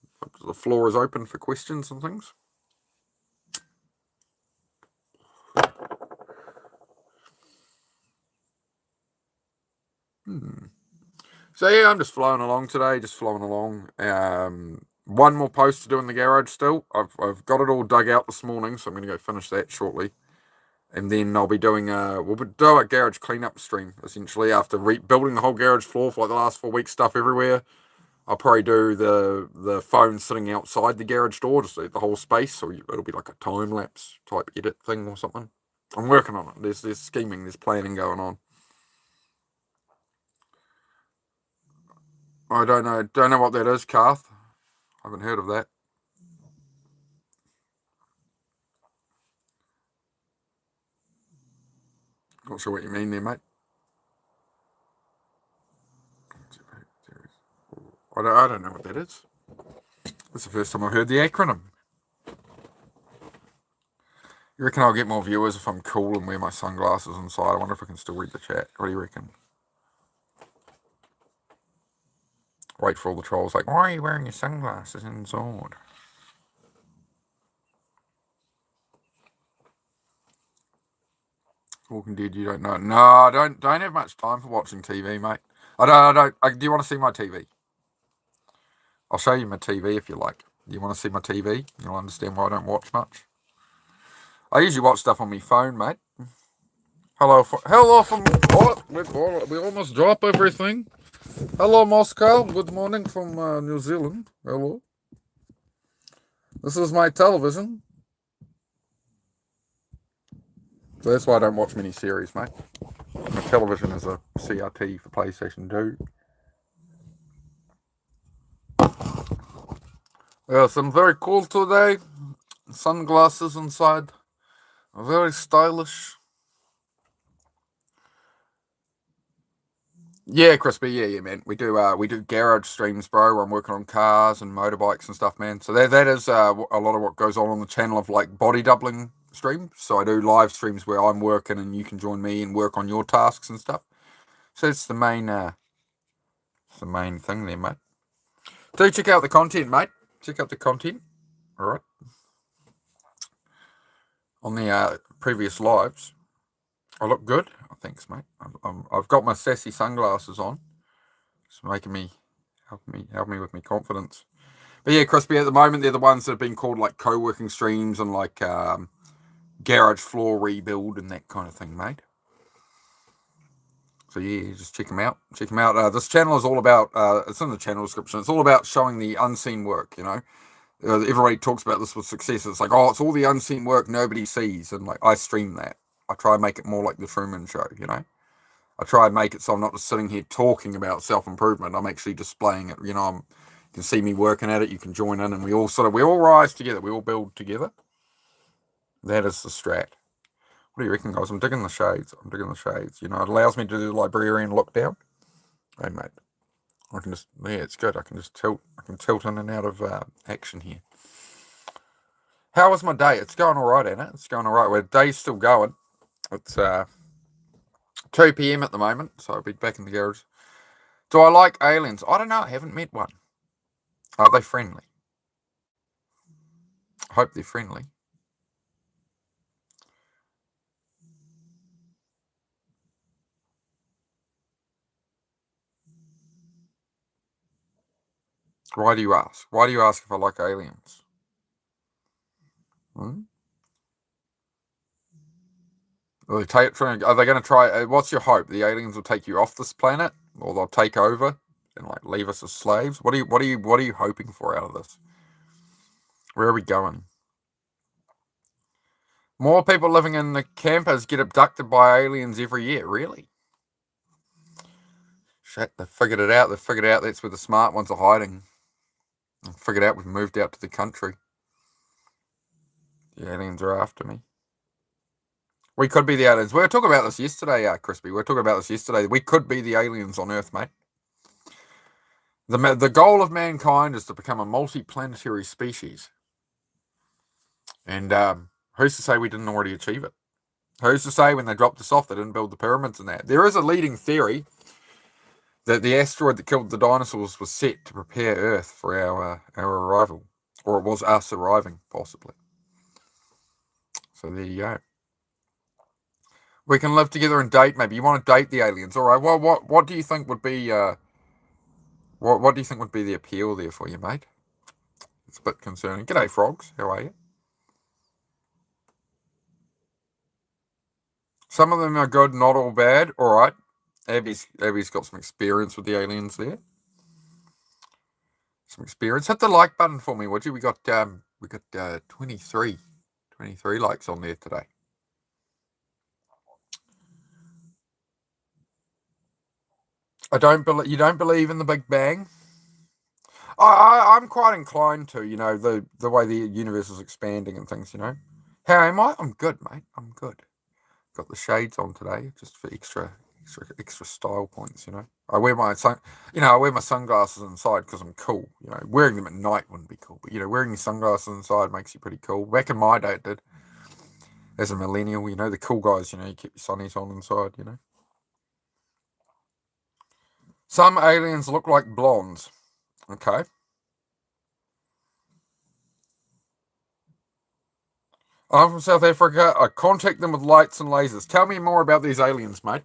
the floor is open for questions and things. So yeah, I'm just flowing along today, one more post to do in the garage still. I've got it all dug out this morning, so I'm going to go finish that shortly. And then I'll be doing we'll do a garage cleanup stream, essentially, after rebuilding the whole garage floor for like the last 4 weeks, stuff everywhere. I'll probably do the phone sitting outside the garage door, just the whole space, so it'll be like a time-lapse type edit thing or something. I'm working on it. There's scheming, there's planning going on. I don't know what that is, Karth. I haven't heard of that. Not sure what you mean there, mate. I don't know what that is. That's the first time I've heard the acronym. You reckon I'll get more viewers if I'm cool and wear my sunglasses inside? I wonder if I can still read the chat. What do you reckon? Wait for all the trolls like, why are you wearing your sunglasses inside? Walking Dead, you don't know. No, I don't have much time for watching TV, mate. Do you want to see my TV? I'll show you my TV if you like. Do you want to see my TV? You'll understand why I don't watch much. I usually watch stuff on my phone, mate. Hello from... we almost drop everything. Hello, Moscow. Good morning from New Zealand. Hello. This is my television. So that's why I don't watch many series, mate. My television is a CRT for PlayStation 2. Yes, I'm very cool today. Sunglasses inside. Very stylish. Yeah, Crispy. Yeah, man. We do garage streams, bro. I'm working on cars and motorbikes and stuff, man. So that is a lot of what goes on the channel of like body doubling streams. So I do live streams where I'm working and you can join me and work on your tasks and stuff. So it's the main thing there, mate. Do check out the content, mate. Check out the content. All right. On the previous lives, I look good. Thanks, mate. I've got my sassy sunglasses on. It's helping me with my confidence. But yeah, Crispy, at the moment, they're the ones that have been called like co-working streams and like garage floor rebuild and that kind of thing, mate. So yeah, just check them out. Check them out. This channel is all about, it's in the channel description, it's all about showing the unseen work, you know. Everybody talks about this with success. It's like, oh, it's all the unseen work nobody sees. And like, I stream that. I try and make it more like the Truman Show, you know. I try and make it so I'm not just sitting here talking about self-improvement. I'm actually displaying it. You know, you can see me working at it. You can join in, and we all rise together. We all build together. That is the strat. What do you reckon, guys? I'm digging the shades. You know, it allows me to do the librarian look down. Hey, mate. I can just, yeah, it's good. I can just tilt. I can tilt in and out of action here. How was my day? It's going all right, Anna. It's going all right. Well, day's still going. It's 2 p.m. at the moment, so I'll be back in the garage. Do I like aliens? I don't know. I haven't met one. Are they friendly? I hope they're friendly. Why do you ask? Why do you ask if I like aliens? Are they going to try? What's your hope? The aliens will take you off this planet, or they'll take over and like leave us as slaves? What are you hoping for out of this? Where are we going? More people living in the campers get abducted by aliens every year. Really? Shit, they figured it out. They figured out that's where the smart ones are hiding. They figured out we've moved out to the country. The aliens are after me. We could be the aliens. We were talking about this yesterday, Crispy. We were talking about this yesterday. We could be the aliens on Earth, mate. The goal of mankind is to become a multi-planetary species. And who's to say we didn't already achieve it? Who's to say when they dropped us off they didn't build the pyramids and that? There is a leading theory that the asteroid that killed the dinosaurs was set to prepare Earth for our arrival. Or it was us arriving, possibly. So there you go. We can live together and date, maybe. You want to date the aliens. All right, well, what do you think would be... What do you think would be the appeal there for you, mate? It's a bit concerning. G'day, frogs. How are you? Some of them are good, not all bad. All right. Abby's got some experience with the aliens there. Some experience. Hit the like button for me, would you? We got 23 likes on there today. You don't believe in the Big Bang? I'm quite inclined to, the way the universe is expanding and things, How am I? I'm good, mate. I'm good. Got the shades on today just for extra style points, I wear my sunglasses inside because I'm cool. Wearing them at night wouldn't be cool, but wearing your sunglasses inside makes you pretty cool. Back in my day, it did. As a millennial, the cool guys, you keep your sunnies on inside, Some aliens look like blondes. Okay. I'm from South Africa. I contact them with lights and lasers. Tell me more about these aliens, mate.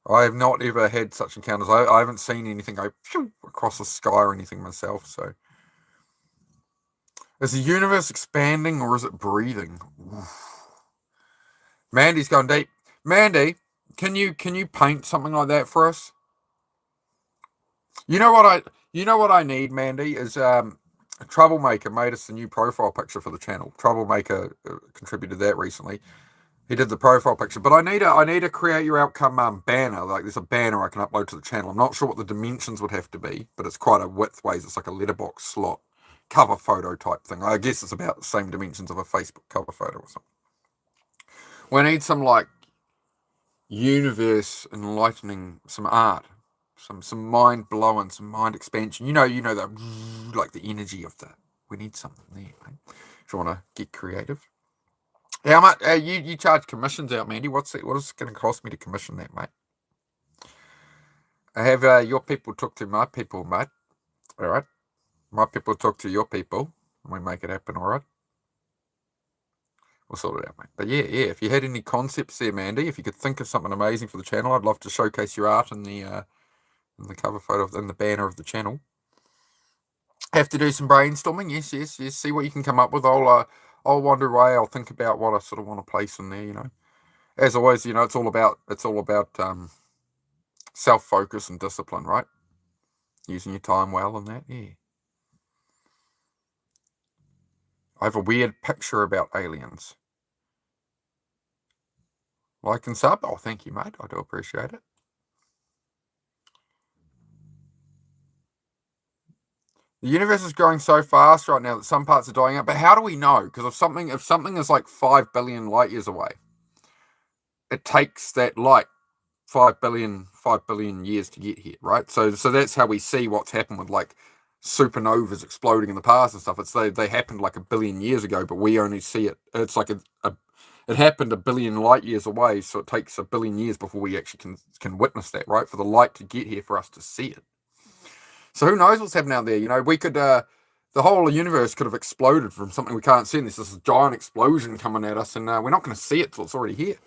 I have not ever had such encounters. I haven't seen anything go across the sky or anything myself, so. Is the universe expanding or is it breathing? Oof. Mandy's going deep. Mandy, can you paint something like that for us? You know what I need, Mandy, is Troublemaker made us a new profile picture for the channel. Troublemaker contributed that recently. He did the profile picture, but I need a create your outcome banner. Like there's a banner I can upload to the channel. I'm not sure what the dimensions would have to be, but it's quite a widthways. It's like a letterbox slot cover photo type thing. I guess it's about the same dimensions of a Facebook cover photo or something. We need some like universe enlightening, some art, some mind blowing, some mind expansion. You know that like the energy of that. We need something there, mate. If you want to get creative. How much you charge commissions out, Mandy? What is it going to cost me to commission that, mate? I have your people talk to my people, mate. All right, my people talk to your people, and we make it happen. All right, we'll sort it out, mate. But yeah. If you had any concepts there, Mandy, if you could think of something amazing for the channel, I'd love to showcase your art in the cover photo in the banner of the channel. Have to do some brainstorming. Yes. See what you can come up with. I'll wander away. I'll think about what I sort of want to place in there. As always, it's all about self-focus and discipline, right? Using your time well and that. Yeah. I have a weird picture about aliens. Like and sub. Oh, thank you, mate. I do appreciate it. The universe is growing so fast right now that some parts are dying out. But how do we know? Because if something is like 5 billion light years away, it takes that light 5 billion years to get here, right? So that's how we see what's happened with like supernovas exploding in the past and stuff. It's they happened like 1 billion years ago, but we only see it. It's like it happened 1 billion light years away, so it takes 1 billion years before we actually can witness that, right? For the light to get here, for us to see it. So who knows what's happening out there? You know, we could the whole universe could have exploded from something we can't see, and there's this giant explosion coming at us, and we're not going to see it till it's already here.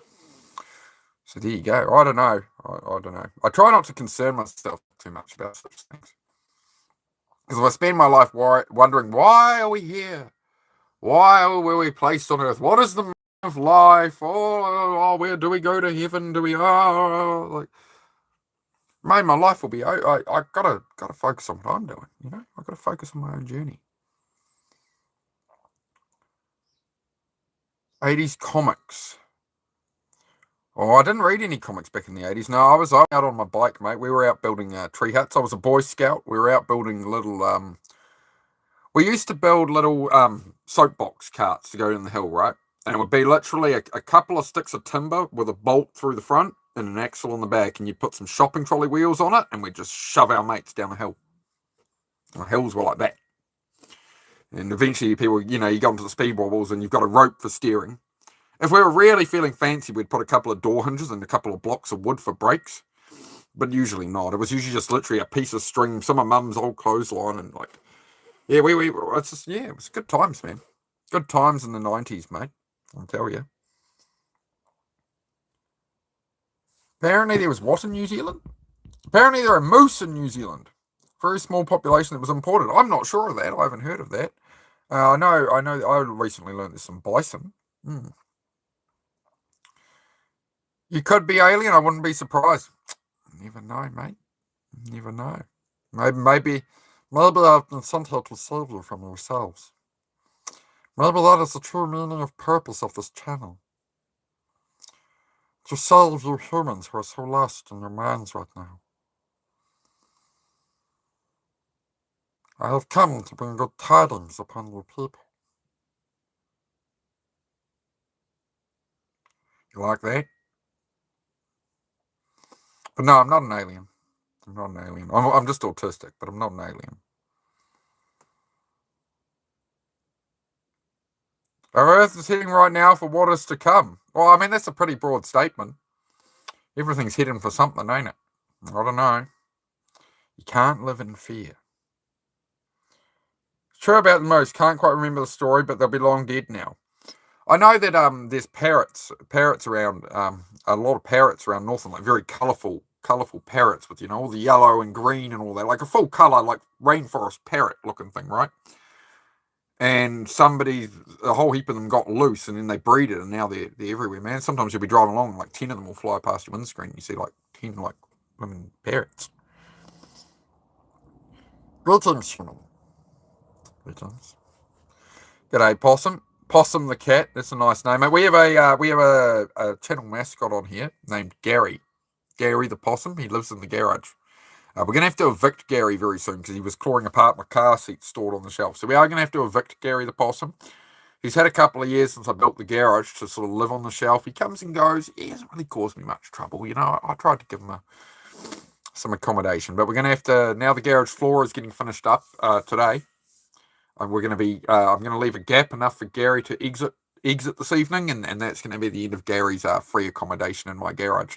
So there you go. I don't know. I don't know. I try not to concern myself too much about such things. Because if I spend my life wondering, why are we here? Why were we placed on Earth? What is the meaning of life? Oh, where do we go to heaven? Do we? Like, mate, my life will be. I gotta focus on what I'm doing. You know, I gotta focus on my own journey. 80s comics. Oh, I didn't read any comics back in the 80s. No, I was out on my bike, mate. We were out building tree huts. I was a Boy Scout. We were out building little. We used to build little soapbox carts to go down the hill, right? And it would be literally a couple of sticks of timber with a bolt through the front and an axle on the back, and you put some shopping trolley wheels on it, and we'd just shove our mates down the hill. The hills were like that. And eventually people, you know, you go into the speed wobbles and you've got a rope for steering. If we were really feeling fancy, we'd put a couple of door hinges and a couple of blocks of wood for brakes. But usually not. It was usually just literally a piece of string, some of Mum's old clothesline, and like, yeah, it's just, yeah, it was good times, man. Good times in the 90s, mate. I'll tell you. Apparently there was what in New Zealand? Apparently there are moose in New Zealand. Very small population that was imported. I'm not sure of that. I haven't heard of that. I know. I recently learned there's some bison. You could be alien. I wouldn't be surprised. Never know, mate. Never know. Maybe I've been sent here to save you from yourselves. Maybe that is the true meaning of purpose of this channel. To save you humans who are so lost in your minds right now. I have come to bring good tidings upon you people. You like that? But no, I'm not an alien. I'm not an alien. I'm just autistic, but I'm not an alien. Our Earth is heading right now for what is to come. Well, I mean, that's a pretty broad statement. Everything's heading for something, ain't it? I don't know. You can't live in fear. True about the moose. Can't quite remember the story, but they'll be long dead now. I know that there's parrots around, a lot of parrots around Northland, like very colourful parrots with, you know, all the yellow and green and all that, like a full colour, like rainforest parrot looking thing, right? And a whole heap of them got loose, and then they breeded, and now they're everywhere, man. Sometimes you'll be driving along, and like 10 of them will fly past your windscreen. You see like 10 like blooming parrots. Greetings, human. Greetings. G'day, Possum. Possum the cat. That's a nice name, mate. We have a channel mascot on here named Gary. Gary the Possum. He lives in the garage. We're going to have to evict Gary very soon because he was clawing apart my car seat stored on the shelf. So we are going to have to evict Gary the Possum. He's had a couple of years since I built the garage to sort of live on the shelf. He comes and goes. He hasn't really caused me much trouble. You know, I tried to give him some accommodation. But we're going to have to, now the garage floor is getting finished up today. We're going to be, I'm going to leave a gap enough for Gary to exit this evening. And that's going to be the end of Gary's free accommodation in my garage.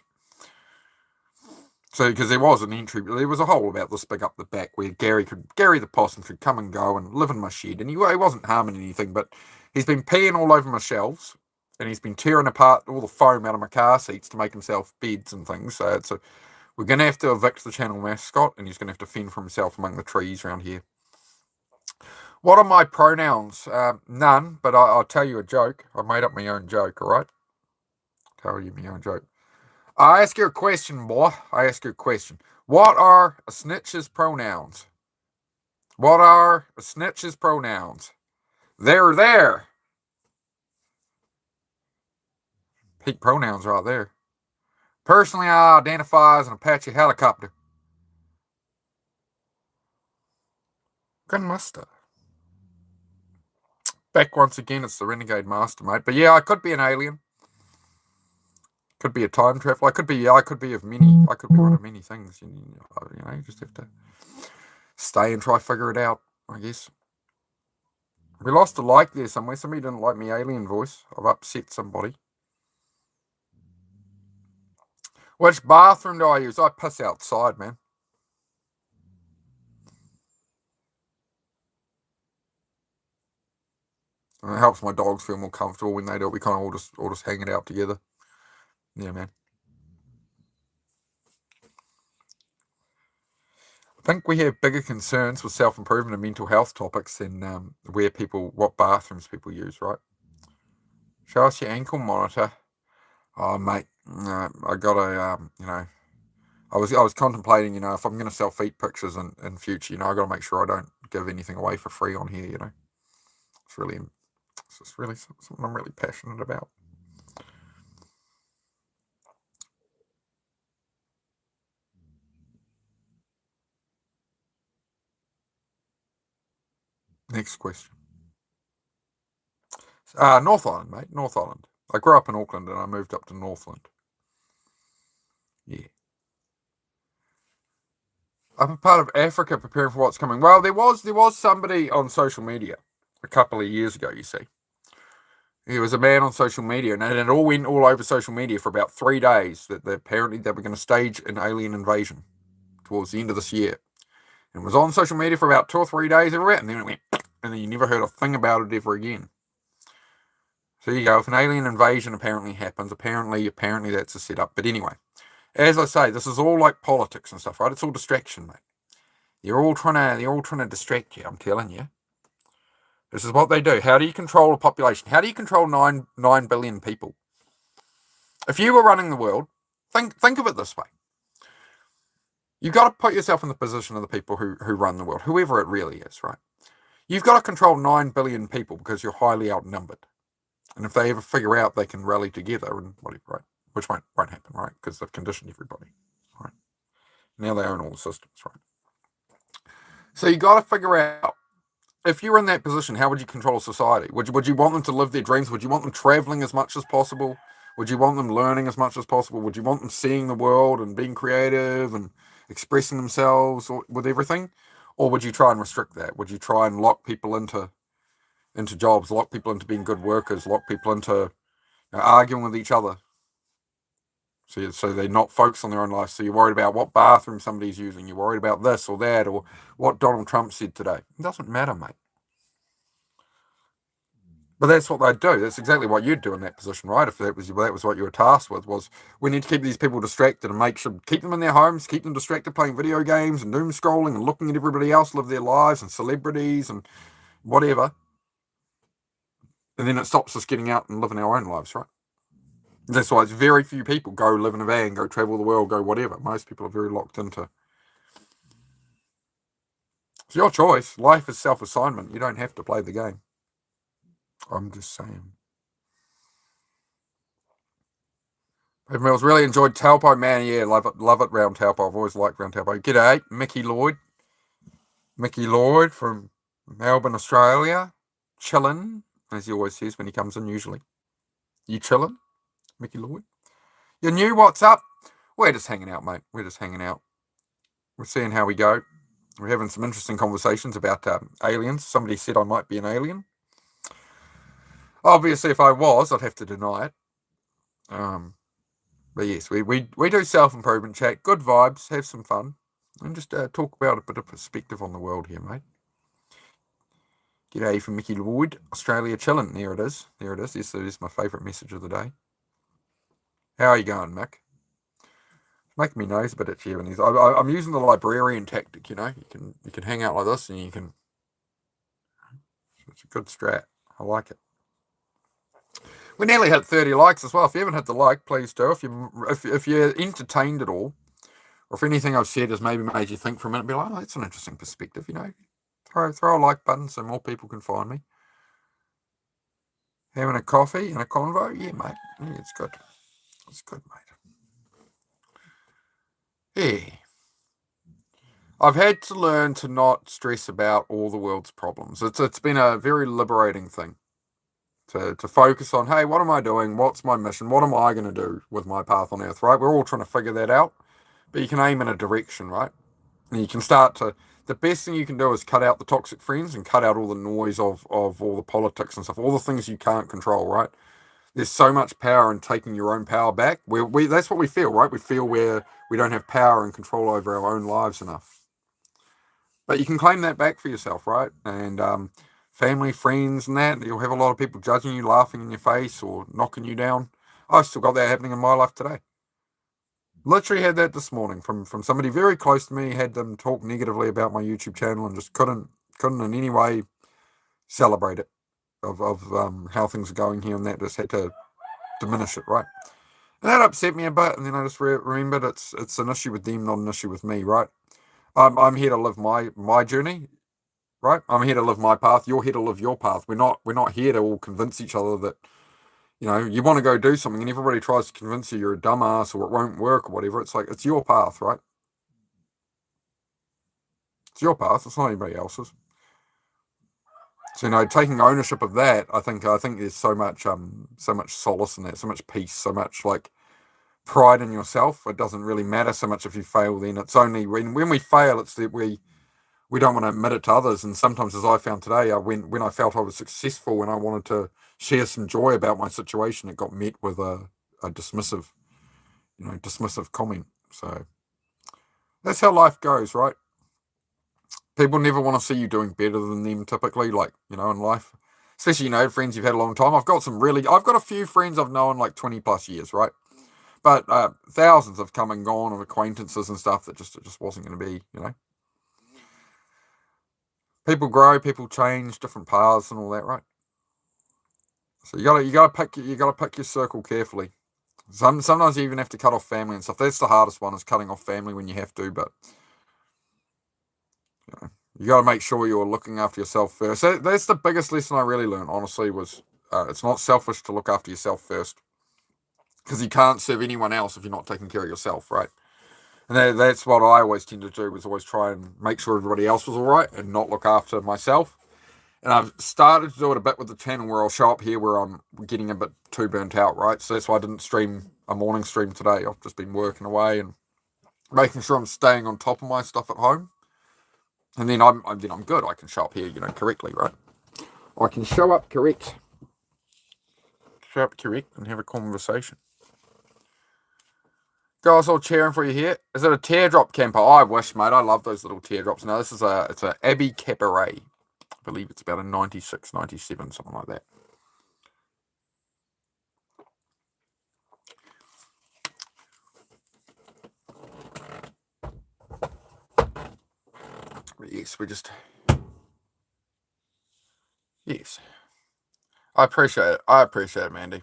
So, because there was an entry, there was a hole about this big up the back where Gary the Possum could come and go and live in my shed. And he wasn't harming anything, but he's been peeing all over my shelves, and he's been tearing apart all the foam out of my car seats to make himself beds and things. So we're going to have to evict the channel mascot, and he's going to have to fend for himself among the trees around here. What are my pronouns? None, but I'll tell you a joke. I made up my own joke, all right? Tell you my own joke. I ask you a question, boy. I ask you a question. What are a snitch's pronouns? What are a snitch's pronouns? They're there. Peak pronouns right there. Personally, I identify as an Apache helicopter. Gunmaster. Back once again, it's the Renegade Master, mate. But yeah, I could be an alien. Could be a time traveler. I could be of many. I could be one of many things. You know, you just have to stay and try to figure it out, I guess. We lost a like there somewhere. Somebody didn't like my alien voice. I've upset somebody. Which bathroom do I use? I piss outside, man. And it helps my dogs feel more comfortable when they do it. We kind of all just hang it out together. Yeah, man. I think we have bigger concerns with self-improvement and mental health topics than what bathrooms people use, right? Show us your ankle monitor. Oh, mate, I got a, I was contemplating, if I'm going to sell feet pictures in future, I got to make sure I don't give anything away for free on here, It's just really something I'm really passionate about. Next question. North Island, mate. North Island. I grew up in Auckland and I moved up to Northland. Yeah. I'm a part of Africa preparing for what's coming. Well, there was somebody on social media a couple of years ago, you see. There was a man on social media, and it all went all over social media for about 3 days that apparently they were going to stage an alien invasion towards the end of this year. And it was on social media for about 2 or 3 days everywhere, and then it went, and then you never heard a thing about it ever again. So you go, if an alien invasion apparently happens, apparently that's a setup. But anyway, as I say, this is all like politics and stuff, right? It's all distraction, mate. They're all trying to distract you, I'm telling you. This is what they do. How do you control a population? How do you control 9 billion people? If you were running the world, think of it this way. You've got to put yourself in the position of the people who run the world, whoever it really is, right? You've got to control 9 billion people because you're highly outnumbered. And if they ever figure out they can rally together and whatever, right? Which won't happen, right? Because they've conditioned everybody, right? Now they own all the systems, right? So you got to figure out, if you're in that position, how would you control society? Would you want them to live their dreams? Would you want them traveling as much as possible? Would you want them learning as much as possible? Would you want them seeing the world and being creative and expressing themselves with everything? Or would you try and restrict that? Would you try and lock people into jobs, lock people into being good workers, lock people into arguing with each other? So they're not focused on their own life. So you're worried about what bathroom somebody's using. You're worried about this or that or what Donald Trump said today. It doesn't matter, mate. But that's what they'd do. That's exactly what you'd do in that position, right? If that was what you were tasked with, was we need to keep these people distracted and keep them in their homes, keep them distracted playing video games and doom scrolling and looking at everybody else live their lives and celebrities and whatever. And then it stops us getting out and living our own lives, right? That's why it's very few people go live in a van, go travel the world, go whatever. Most people are very locked into. It's your choice. Life is self-assignment. You don't have to play the game. I'm just saying. Mills really enjoyed Taupo, man. Yeah, love it round Taupo. I've always liked round Taupo. G'day, Mickey Lloyd. Mickey Lloyd from Melbourne, Australia. Chillin', as he always says when he comes in, usually. You chillin', Mickey Lloyd? You new? What's up? We're just hanging out, mate. We're just hanging out. We're seeing how we go. We're having some interesting conversations about aliens. Somebody said I might be an alien. Obviously, if I was, I'd have to deny it. But yes, we do self-improvement chat. Good vibes. Have some fun. And just talk about a bit of perspective on the world here, mate. G'day from Mickey Lloyd. Australia chillin'. There it is. Yes, it is my favourite message of the day. How are you going, Mick? Making me nose a bit itchy. I'm using the librarian tactic, you can hang out like this and you can. It's a good strat. I like it. We nearly hit 30 likes as well. If you haven't hit the like, please do. If you're entertained at all, or if anything I've said has maybe made you think for a minute, be like, oh, that's an interesting perspective, Throw a like button so more people can find me. Having a coffee and a convo? Yeah, mate. Yeah, it's good. It's good, mate. Yeah. I've had to learn to not stress about all the world's problems. It's been a very liberating thing. To focus on, hey, what am I doing? What's my mission? What am I going to do with my path on Earth, right? We're all trying to figure that out, but you can aim in a direction, right? And you can start to, the best thing you can do is cut out the toxic friends and cut out all the noise of all the politics and stuff, all the things you can't control, right? There's so much power in taking your own power back. That's what we feel, right? We feel where we don't have power and control over our own lives enough. But you can claim that back for yourself, right? And family, friends, and that, you'll have a lot of people judging you, laughing in your face, or knocking you down. I've still got that happening in my life today. Literally had that this morning from somebody very close to me. Had them talk negatively about my YouTube channel and just couldn't in any way celebrate it of how things are going here, and that just had to diminish it, right? And that upset me a bit, and then I just remembered it's an issue with them, not an issue with me, right? I'm here to live my journey, right? I'm here to live my path. You're here to live your path. We're not here to all convince each other that, you know, you want to go do something and everybody tries to convince you you're a dumbass or it won't work or whatever. It's like, it's your path, right? It's your path. It's not anybody else's. So, you know, taking ownership of that, I think there's so much solace in that, so much peace, so much like pride in yourself. It doesn't really matter so much if you fail. Then it's only when we fail, it's that we don't want to admit it to others. And sometimes, as I found today, when I felt I was successful and I wanted to share some joy about my situation, it got met with a dismissive comment. So that's how life goes, right? People never want to see you doing better than them typically, like, you know, in life. Especially, you know, friends you've had a long time. I've got a few friends I've known like 20 plus years, right? But thousands have come and gone of acquaintances and stuff that just wasn't going to be, you know. People grow, people change, different paths and all that, right? So you gotta pick your circle carefully. Sometimes you even have to cut off family and stuff. That's the hardest one, is cutting off family when you have to. But you know, you got to make sure you're looking after yourself first. That's the biggest lesson I really learned, honestly, was it's not selfish to look after yourself first, because you can't serve anyone else if you're not taking care of yourself, right? And that's what I always tend to do, was always try and make sure everybody else was all right and not look after myself. And I've started to do it a bit with the channel, where I'll show up here where I'm getting a bit too burnt out, right? So that's why I didn't stream a morning stream today. I've just been working away and making sure I'm staying on top of my stuff at home. And then I'm good. I can show up here, you know, correctly, right? I can show up correct. Show up correct and have a conversation. Guys, all cheering for you here. Is it a teardrop camper? Oh, I wish, mate. I love those little teardrops. Now, it's a Abbey Cabaret. I believe it's about a 96, 97, something like that. Yes, yes. I appreciate it, Mandy.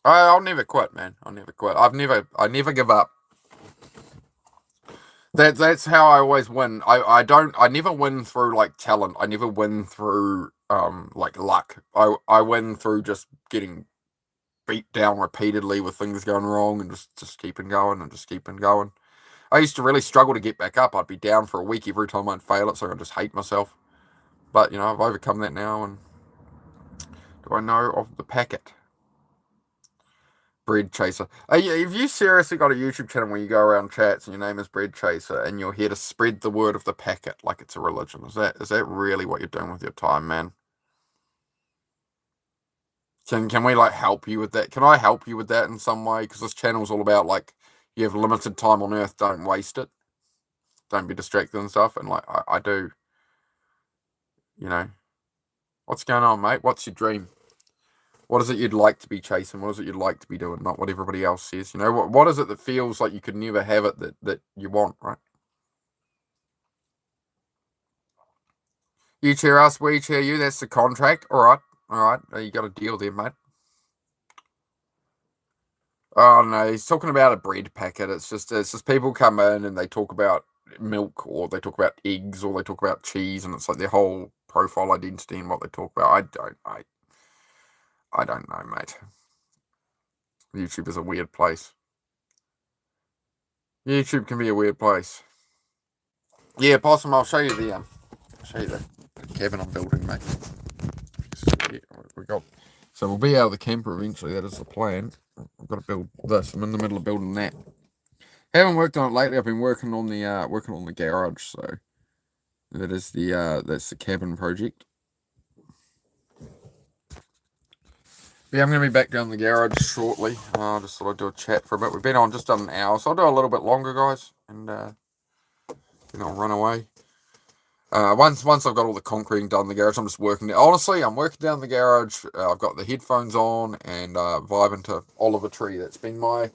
I'll never quit, man. I'll never quit. I never give up. That's how I always win. I never win through like talent. I never win through like luck. I win through just getting beat down repeatedly with things going wrong and just keeping going and just keeping going. I used to really struggle to get back up. I'd be down for a week every time I'd fail it, so I'd just hate myself. But, you know, I've overcome that now, and do I know of the packet? Bread Chaser. Have you seriously got a YouTube channel where you go around chats and your name is Bread Chaser and you're here to spread the word of the packet like it's a religion? Is that really what you're doing with your time, man? Can we like help you with that? Can I help you with that in some way? Because this channel's all about like, you have limited time on Earth, don't waste it. Don't be distracted and stuff. And like I do, you know. What's going on, mate? What's your dream? What is it you'd like to be chasing? What is it you'd like to be doing? Not what everybody else says. You know, what is it that feels like you could never have it that you want, right? You cheer us, we cheer you. That's the contract. All right. You got a deal there, mate. Oh no, he's talking about a bread packet. It's just people come in and they talk about milk, or they talk about eggs, or they talk about cheese, and it's like their whole profile identity and what they talk about. I don't know, mate. YouTube is a weird place. YouTube can be a weird place. Yeah, Possum, I'll show you the cabin I'm building, mate. So we'll be out of the camper eventually. That is the plan. I've got to build this. I'm in the middle of building that. Haven't worked on it lately. I've been working on the garage. So that is that's the cabin project. Yeah, I'm going to be back down the garage shortly. Just thought I'd do a chat for a bit. We've been on just done an hour, so I'll do a little bit longer, guys, and then I'll run away. Once I've got all the concrete done in the garage, I'm just working. Honestly, I'm working down the garage. I've got the headphones on and vibing to Oliver Tree. That's been my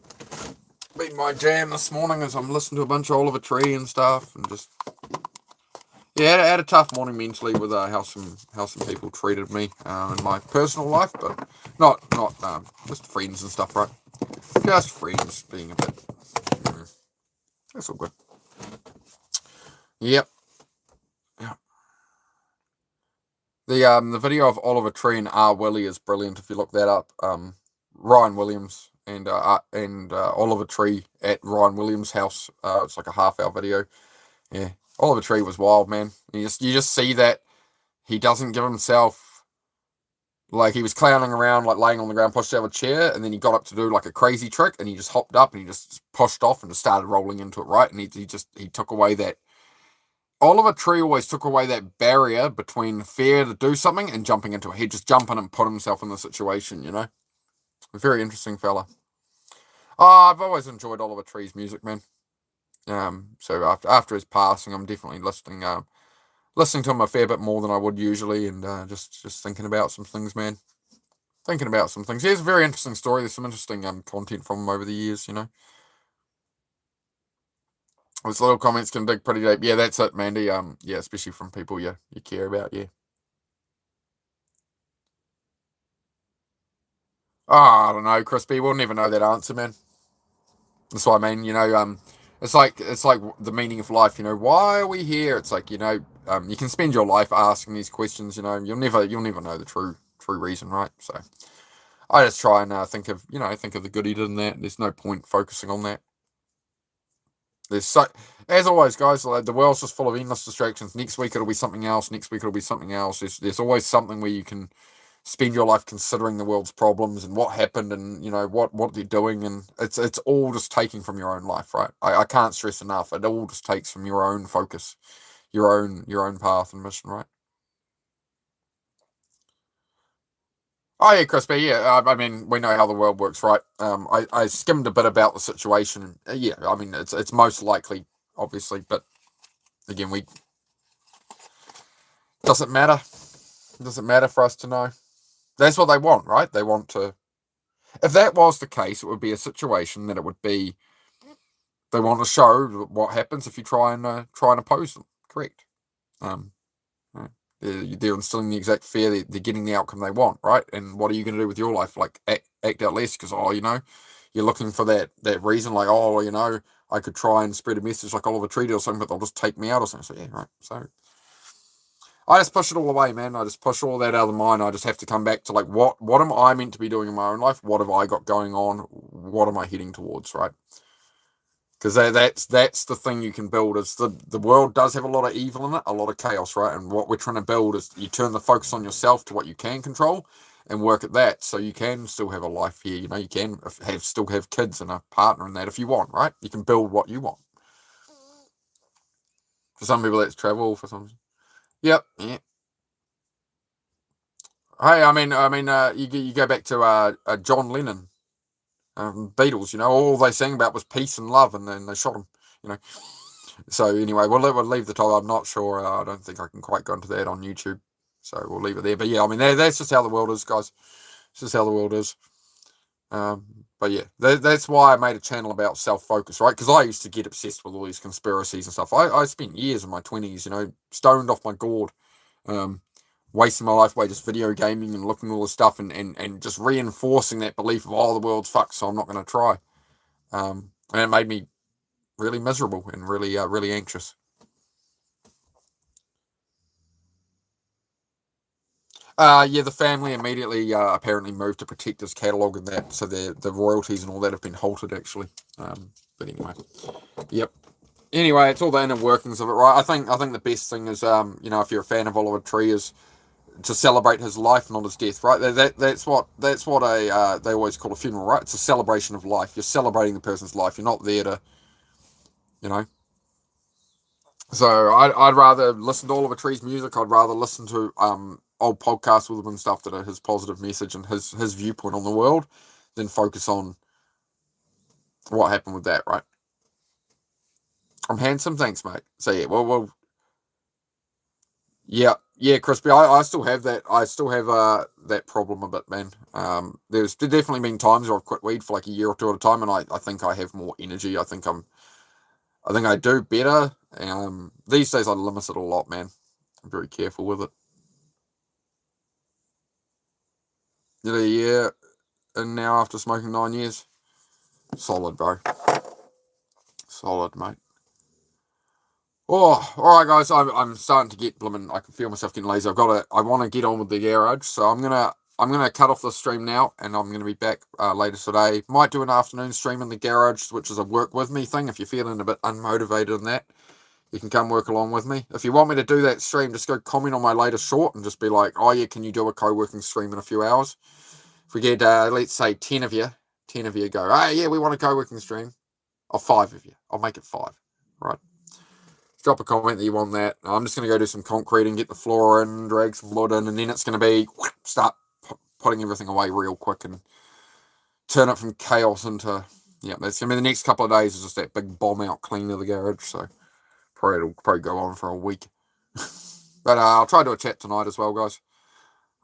jam this morning as I'm listening to a bunch of Oliver Tree and stuff, and just I had a tough morning mentally with how some people treated me in my personal life, but not just friends and stuff, right? Just friends being a bit. That's all good. Yep. The video of Oliver Tree and R. Willie is brilliant. If you look that up, Ryan Williams and Oliver Tree at Ryan Williams' house. It's like a half-hour video. Yeah, Oliver Tree was wild, man. You just see that he doesn't give himself, like, he was clowning around, like laying on the ground, pushed out of a chair, and then he got up to do like a crazy trick, and he just hopped up and he just pushed off and just started rolling into it, right? And he took away that. Oliver Tree always took away that barrier between fear to do something and jumping into it. He'd just jump in and put himself in the situation, you know? A very interesting fella. I've always enjoyed Oliver Tree's music, man. So after his passing, I'm definitely listening to him a fair bit more than I would usually, and just thinking about some things, man. Thinking about some things. He has a very interesting story. There's some interesting content from him over the years, you know. Those little comments can dig pretty deep. Yeah, that's it, Mandy. Yeah, especially from people you care about, yeah. I don't know, Crispy. We'll never know that answer, man. That's what I mean, you know. It's like the meaning of life, you know. Why are we here? It's like, you know, you can spend your life asking these questions, you know. You'll never know the true reason, right? So I just try and think of the good he did in that. There's no point focusing on that. As always, guys, like, the world's just full of endless distractions. Next week it'll be something else. Next week it'll be something else. There's always something where you can spend your life considering the world's problems and what happened, and you know what they're doing, and it's all just taking from your own life, right? I can't stress enough. It all just takes from your own focus, your own path and mission, right? Oh yeah, Crispy. Yeah, I mean, we know how the world works, right? I skimmed a bit about the situation. Yeah, I mean, it's most likely, obviously, but again, doesn't matter. Doesn't matter for us to know. That's what they want, right? They want to. If that was the case, it would be a situation that it would be. They want to show what happens if you try and oppose them. Correct. Um, they're instilling the exact fear. They're getting the outcome they want, right? And what are you going to do with your life? Like act out less because you're looking for that reason. Like, I could try and spread a message like Oliver Tree or something, but they'll just take me out or something. So yeah, right. So I just push it all away, man. I just push all that out of the mind. I just have to come back to like what am I meant to be doing in my own life? What have I got going on? What am I heading towards, right? Because that's the thing you can build. Is the world does have a lot of evil in it, a lot of chaos, right? And what we're trying to build is you turn the focus on yourself to what you can control and work at that, so you can still have a life here. You know, you can still have kids and a partner and that if you want, right? You can build what you want. For some people, that's travel. For some, yep, yeah. Hey, I mean, you go back to John Lennon, Beatles. You know, all they sang about was peace and love, and then they shot him. You know. So anyway, we'll leave the title. I'm not sure. I don't think I can quite go into that on YouTube. So we'll leave it there. But yeah, I mean, that's just how the world is, guys. It's just how the world is. But yeah, that's why I made a channel about self-focus, right? Because I used to get obsessed with all these conspiracies and stuff. I spent years in my 20s, you know, stoned off my gourd, wasting my life away just video gaming and looking at all this stuff and just reinforcing that belief of, the world's fucked, so I'm not going to try. And it made me really miserable and really anxious. Yeah, the family immediately apparently moved to protect his catalogue and that, so the royalties and all that have been halted actually. But anyway, yep. Anyway, it's all the inner workings of it, right? I think the best thing is, if you're a fan of Oliver Tree, is to celebrate his life, not his death, right? That's what they always call a funeral, right? It's a celebration of life. You're celebrating the person's life. You're not there to, you know. So I'd rather listen to Oliver Tree's music. I'd rather listen to old podcasts with him and stuff that are his positive message and his viewpoint on the world than focus on what happened with that, right? I'm handsome, thanks, mate. So yeah, well, yeah, Crispy. I still have that. I still have that problem a bit, man. There's definitely been times where I've quit weed for like a year or two at a time, and I think I have more energy. I think I do better. These days I limit it a lot, man. I'm very careful with it. A year and now after smoking 9 years, solid, bro. Solid, mate. Oh, all right, guys. I'm starting to get blimmin'. I can feel myself getting lazy. I want to get on with the garage, so I'm gonna cut off the stream now, and I'm gonna be back later today. Might do an afternoon stream in the garage, which is a work with me thing. If you're feeling a bit unmotivated in that, you can come work along with me. If you want me to do that stream, just go comment on my latest short and just be like, oh yeah, can you do a co-working stream in a few hours? If we get let's say 10 of you go, oh yeah, we want a co-working stream. Or 5 of you. I'll make it 5, right? Drop a comment that you want that. I'm just going to go do some concrete and get the floor in, drag some wood in, and then it's going to be start putting everything away real quick and turn it from chaos into, yeah, that's going to be the next couple of days is just that big bomb out clean of the garage. So it'll probably go on for a week. But I'll try to do a chat tonight as well, guys.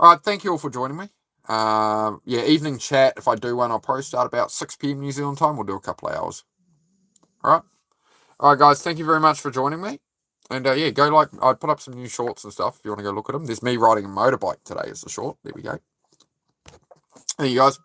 All right, thank you all for joining me. Yeah, evening chat. If I do one, I'll probably start about 6 p.m. New Zealand time. We'll do a couple of hours. All right, guys. Thank you very much for joining me. And yeah, go I put up some new shorts and stuff if you want to go look at them. There's me riding a motorbike today as the short. There we go. There you guys.